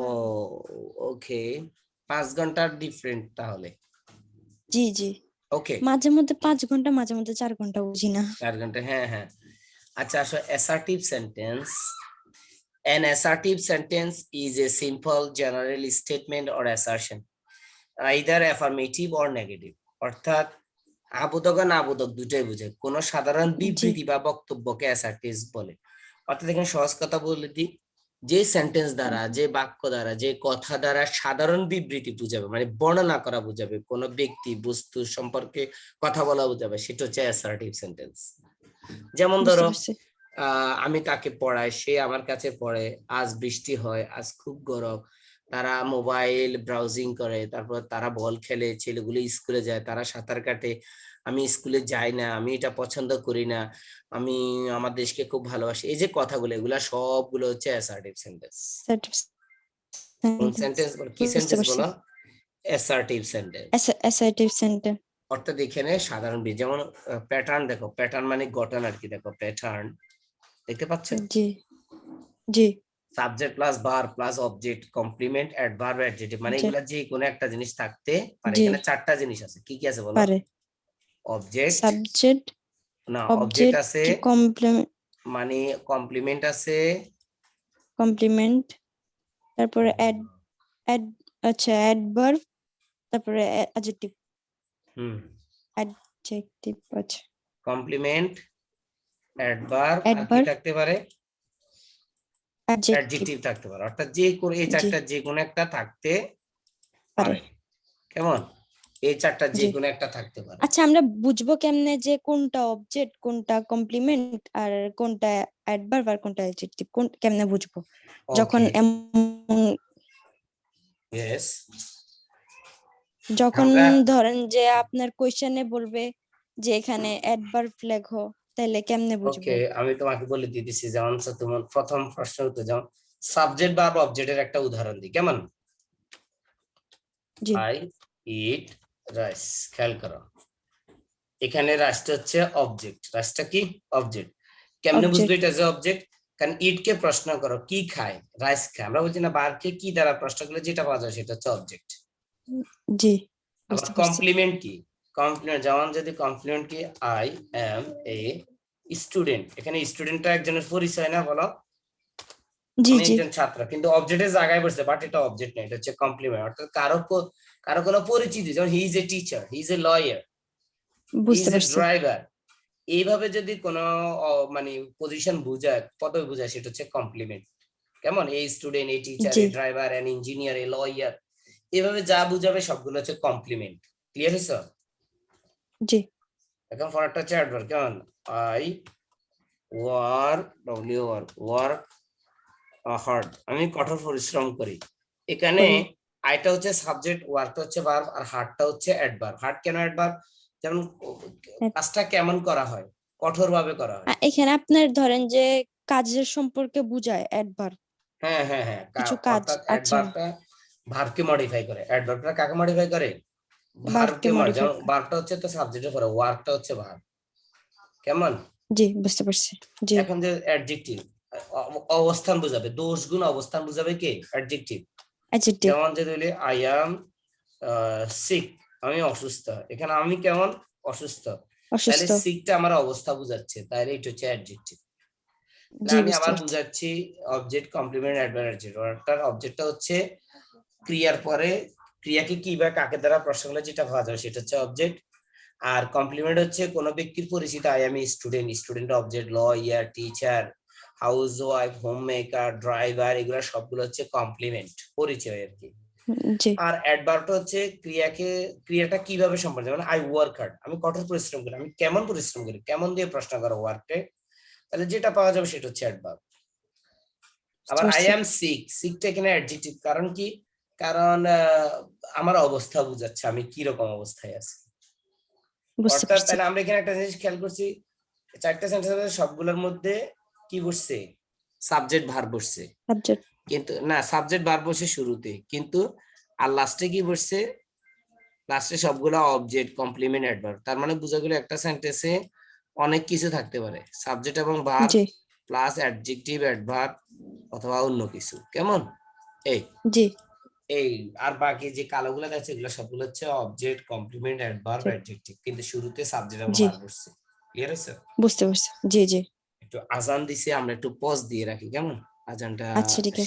ও ওকে, 5 ঘন্টার ডিফারেন্ট তাহলে। জি, জি। ওকে, মাঝে মধ্যে 5 ঘন্টা, মাঝে মধ্যে 4 ঘন্টা, বুঝি না। 4 ঘন্টা, হ্যাঁ হ্যাঁ। আচ্ছা আসো, assertive sentence. An assertive sentence is a simple general statement or assertion, either affirmative or negative. অর্থাৎ আবোধক আর নাবোধক দুটোই বোঝায়। কোন সাধারণ জি, বিবৃতি বা বক্তব্যকে অ্যাসার্টিভ বলে। অর্থাৎ এখানে সহজ কথা বলে দিই, যে সেন্টেন্স দ্বারা, যে বাক্য দ্বারা, যে কথা দ্বারা সাধারণ বিবৃতি বুঝাবে, মানে বর্ণনা করা বুঝাবে, কোন ব্যক্তি বস্তু সম্পর্কে কথা বলা বুঝাবে, সেটা হচ্ছে অ্যাসার্টিভ সেন্টেন্স। যেমন বুঝতে ধরো, পারছি। আমি তাকে পড়াই, সে আমার কাছে পড়ে, আজ বৃষ্টি হয়, আজ খুব গরম, তারা মোবাইল ব্রাউজিং করে, তারপর তারা বল খেলে, ছেলেগুলো স্কুলে যায়, তারা সাঁতার কাটে, আমি স্কুলে যাই না, আমি এটা পছন্দ করি না, আমি আমার দেশকে খুব ভালোবাসি। এই যে কথাগুলো, এগুলা সবগুলো হচ্ছে অ্যাসার্টিভ সেন্টেন্স। কোন সেন্টেন্স, সেন্টেন্স বলো? কি বুঝতে সেন্টেন্স পারছি। বলো? Assertive sentence. Assertive sentence. অর্থাৎ এখানে সাধারণ যেমন প্যাটার্ন, দেখো প্যাটার্ন মানে গঠন আর কি, দেখো প্যাটার্ন দেখতে পাচ্ছ? জি, জি, subject plus verb plus object, complement, adverb, adjective, মানে জি, এগুলা যে কোনো একটা জিনিস থাকতে পারে। জি, এখানে 4টা জিনিস আছে, কি কি আছে বলো? পারে। অবজেক্ট, সাবজেক্ট, না অবজেক্ট অবজেক্ট, আছে, কমপ্লিমেন্ট, মানে কমপ্লিমেন্ট আছে, কমপ্লিমেন্ট, তারপরে অ্যাড, অ্যাড, আচ্ছা, অ্যাডভার্ব, তারপরে অ্যাডজেক্টিভ। হুম, অ্যাডজেক্টিভ, আচ্ছা, কমপ্লিমেন্ট, অ্যাডভার্ব, আর কি অ্যাডভার্ব, থাকতে পারে? অ্যাডজেক্টিভ। অ্যাডজেক্টিভ থাকতে পারে। অর্থাৎ যে কোনো এই জি, 4টার যে কোনো একটা থাকতে পারে। পারে। কেমন? এই 4টার যে জি। কোনো একটা থাকতে পারে। আচ্ছা, আমরা বুঝবো কেমনে যে কোনটা অবজেক্ট, কোনটা কমপ্লিমেন্ট, আর কোনটা অ্যাডভার্ব, আর কোনটা অ্যাডজেক্টিভ? কেমনে বুঝবো যখন ওকে, এমন, ইয়েস, যখন আমরা ধরেন যে আপনার কোয়েশ্চেনে বলবে যে এখানে অ্যাডভার্ব লেখো, তাহলে কেমনে ওকে, বুঝবো? আমি তোমাকে বলে দিতেছি। যেমন তোমার প্রথম প্রশ্ন হতো, যেমন সাবজেক্ট বা অবজেক্টের একটা উদাহরণ দিই, কেমন? জি, আই ইট রাইস। খেয়াল করো, এখানে রাইসটা হচ্ছে অবজেক্ট। রাইসটা কি? অবজেক্ট। কেমনে বুঝবে অবজেক্ট। এটা যে অবজেক্ট? কারণ ইট কে প্রশ্ন করো কি খায়, রাইস খায়, আমরা বলছি না বারকে কি দ্বারা প্রশ্ন করলে যেটা পাওয়া যায় সেটা হচ্ছে অবজেক্ট। জি, আবার বুঝতে পারছি। কমপ্লিমেন্ট কি? কমপ্লিমেন্ট, যেমন যদি কমপ্লিমেন্ট কি, আই এম এ স্টুডেন্ট, এখানে স্টুডেন্টটা একজনের পরিচয় না, বলো? জি, আমি জি, একজন ছাত্র, কিন্তু অবজেক্টের জায়গায় বসছে, বাট এটা অবজেক্ট না, এটা হচ্ছে কমপ্লিমেন্ট। অর্থাৎ কারো কোনো পরিচিতি, যেমন he is a teacher, he is a lawyer, he বুঝতে ইজ এ পারছি। ড্রাইভার। এইভাবে যদি কোনো মানে পজিশন বোঝায়, পদবি বোঝায়, সেটা হচ্ছে কমপ্লিমেন্ট। কেমন? এই স্টুডেন্ট, এই টিচার, জি, এই ড্রাইভার, এন ইঞ্জিনিয়ার, এই লয়ার, এভাবে যা বুঝাবে সবগুলো হচ্ছে কমপ্লিমেন্ট। ক্লিয়ার হয়েছে? জি, এখন পরেরটা হচ্ছে অ্যাডভার্ব, কেমন? I work, W work, work hard, আমি কঠোর পরিশ্রম করি। এখানে করি। আইটা হচ্ছে সাবজেক্ট, ওয়ার্কটা হচ্ছে ভার্ব, আর হার্ডটা হচ্ছে অ্যাডভার্ব। হার্ড কেন অ্যাডভার্ব? যেমন কাজটা কেমন করা হয়, কঠোর ভাবে করা হয়। এখানে আপনার ধরেন যে কাজের সম্পর্কে বুঝায় অ্যাডভার্ব, হ্যাঁ হ্যাঁ হ্যাঁ, কিছু কাজ। অর্থাৎ আচ্ছা, অ্যাডভার্বটা ভার্বকে মডিফাই করে। অ্যাডভার্বটা কাকে মডিফাই করে? ভার্বকে ভার্বকে মডিফাই যেমন করে। ভার্বটা হচ্ছে তো সাবজেক্টের পরে, ওয়ার্কটা হচ্ছে ভার্ব। কেমন? জি, বুঝতে পারছি। জি, এখন যে অ্যাডজেক্টিভ অবস্থান বোঝাবে, দোষ গুণ অবস্থান বোঝাবে কে? অ্যাডজেক্টিভ। অ্যাডজেক্টিভ। যেমন যে বলি আই অ্যাম সিক, আমি অসুস্থ। এখানে আমি কেমন? অসুস্থ। তাহলে অসুস্থ। সিকটা আমার অবস্থা বোঝাচ্ছে, তাহলে এটা হচ্ছে অ্যাডজেক্টিভ। জি, আমি বুঝতে আবার পারছি। বুঝাচ্ছি অবজেক্ট কমপ্লিমেন্ট অ্যাডভার্ব অ্যাডজেক্টিভ। অর্থাৎ অবজেক্টটা হচ্ছে ক্রিয়ার পরে, ক্রিয়াকে কি বা কাকে দ্বারা প্রশ্ন করলে যেটা পাওয়া যাবে সেটা হচ্ছে অবজেক্ট। আর কমপ্লিমেন্ট হচ্ছে কোনো ব্যক্তির পরিচিত, I am student, student object, lawyer, teacher, house wife, home maker, driver, এগুলো সবগুলো হচ্ছে কমপ্লিমেন্ট, পরিচয় আর কি। জি, আর অ্যাডভার্বটা হচ্ছে ক্রিয়াটা কিভাবে সম্পন্ন, যেমন আই ওয়ার্ক হার্ড, আমি কঠোর পরিশ্রম করি। আমি কেমন পরিশ্রম করি, কেমন দিয়ে প্রশ্ন করো ওয়ার্কে, তাহলে যেটা পাওয়া যাবে সেটা হচ্ছে অ্যাডভার্ব। বুঝতে আবার আই পারছি। অ্যাম সিক, সিকটা এখানে অ্যাডজেক্টিভ। কারণ কি? কারণ আমার অবস্থা বুঝাচ্ছে আমি কি রকম অবস্থায় আছি। বুঝতে অর্থাৎ পারছি। তাহলে আমরা এখানে একটা জিনিস খেয়াল করছি, চারটা সেন্টেন্স সবগুলোর মধ্যে কি বসছে? সাবজেক্ট ভার্ব বসছে। সাবজেক্ট। কিন্তু না, সাবজেক্ট ভার্ব বসে শুরুতে, কিন্তু আর লাস্টে কি বসছে? লাস্টে সবগুলো অবজেক্ট কমপ্লিমেন্ট অ্যাডভার্ব। তার মানে বোঝা গেল একটা সেন্টেন্সে অনেক কিছু থাকতে পারে, সাবজেক্ট এবং ভার্ব জি, প্লাস অ্যাডজেক্টিভ, অ্যাডভার্ব অথবা অন্য কিছু। কেমন? এই জি, এই আর বাকি যে কালোগুলো দেখছে এগুলো সবগুলো হচ্ছে অবজেক্ট কমপ্লিমেন্ট অ্যাডভার্ব জি, অ্যাডজেক্টিভ, কিন্তু শুরুতে সাবজেক্ট এবং জি, ভার্ব বসছে। ক্লিয়ার আছে? বুঝতে পারছি। জি, জি। একটু আজান দিছে, আমরা একটু পজ দিয়ে রাখি, কেমন? আজানটা আচ্ছা, ঠিক আছে।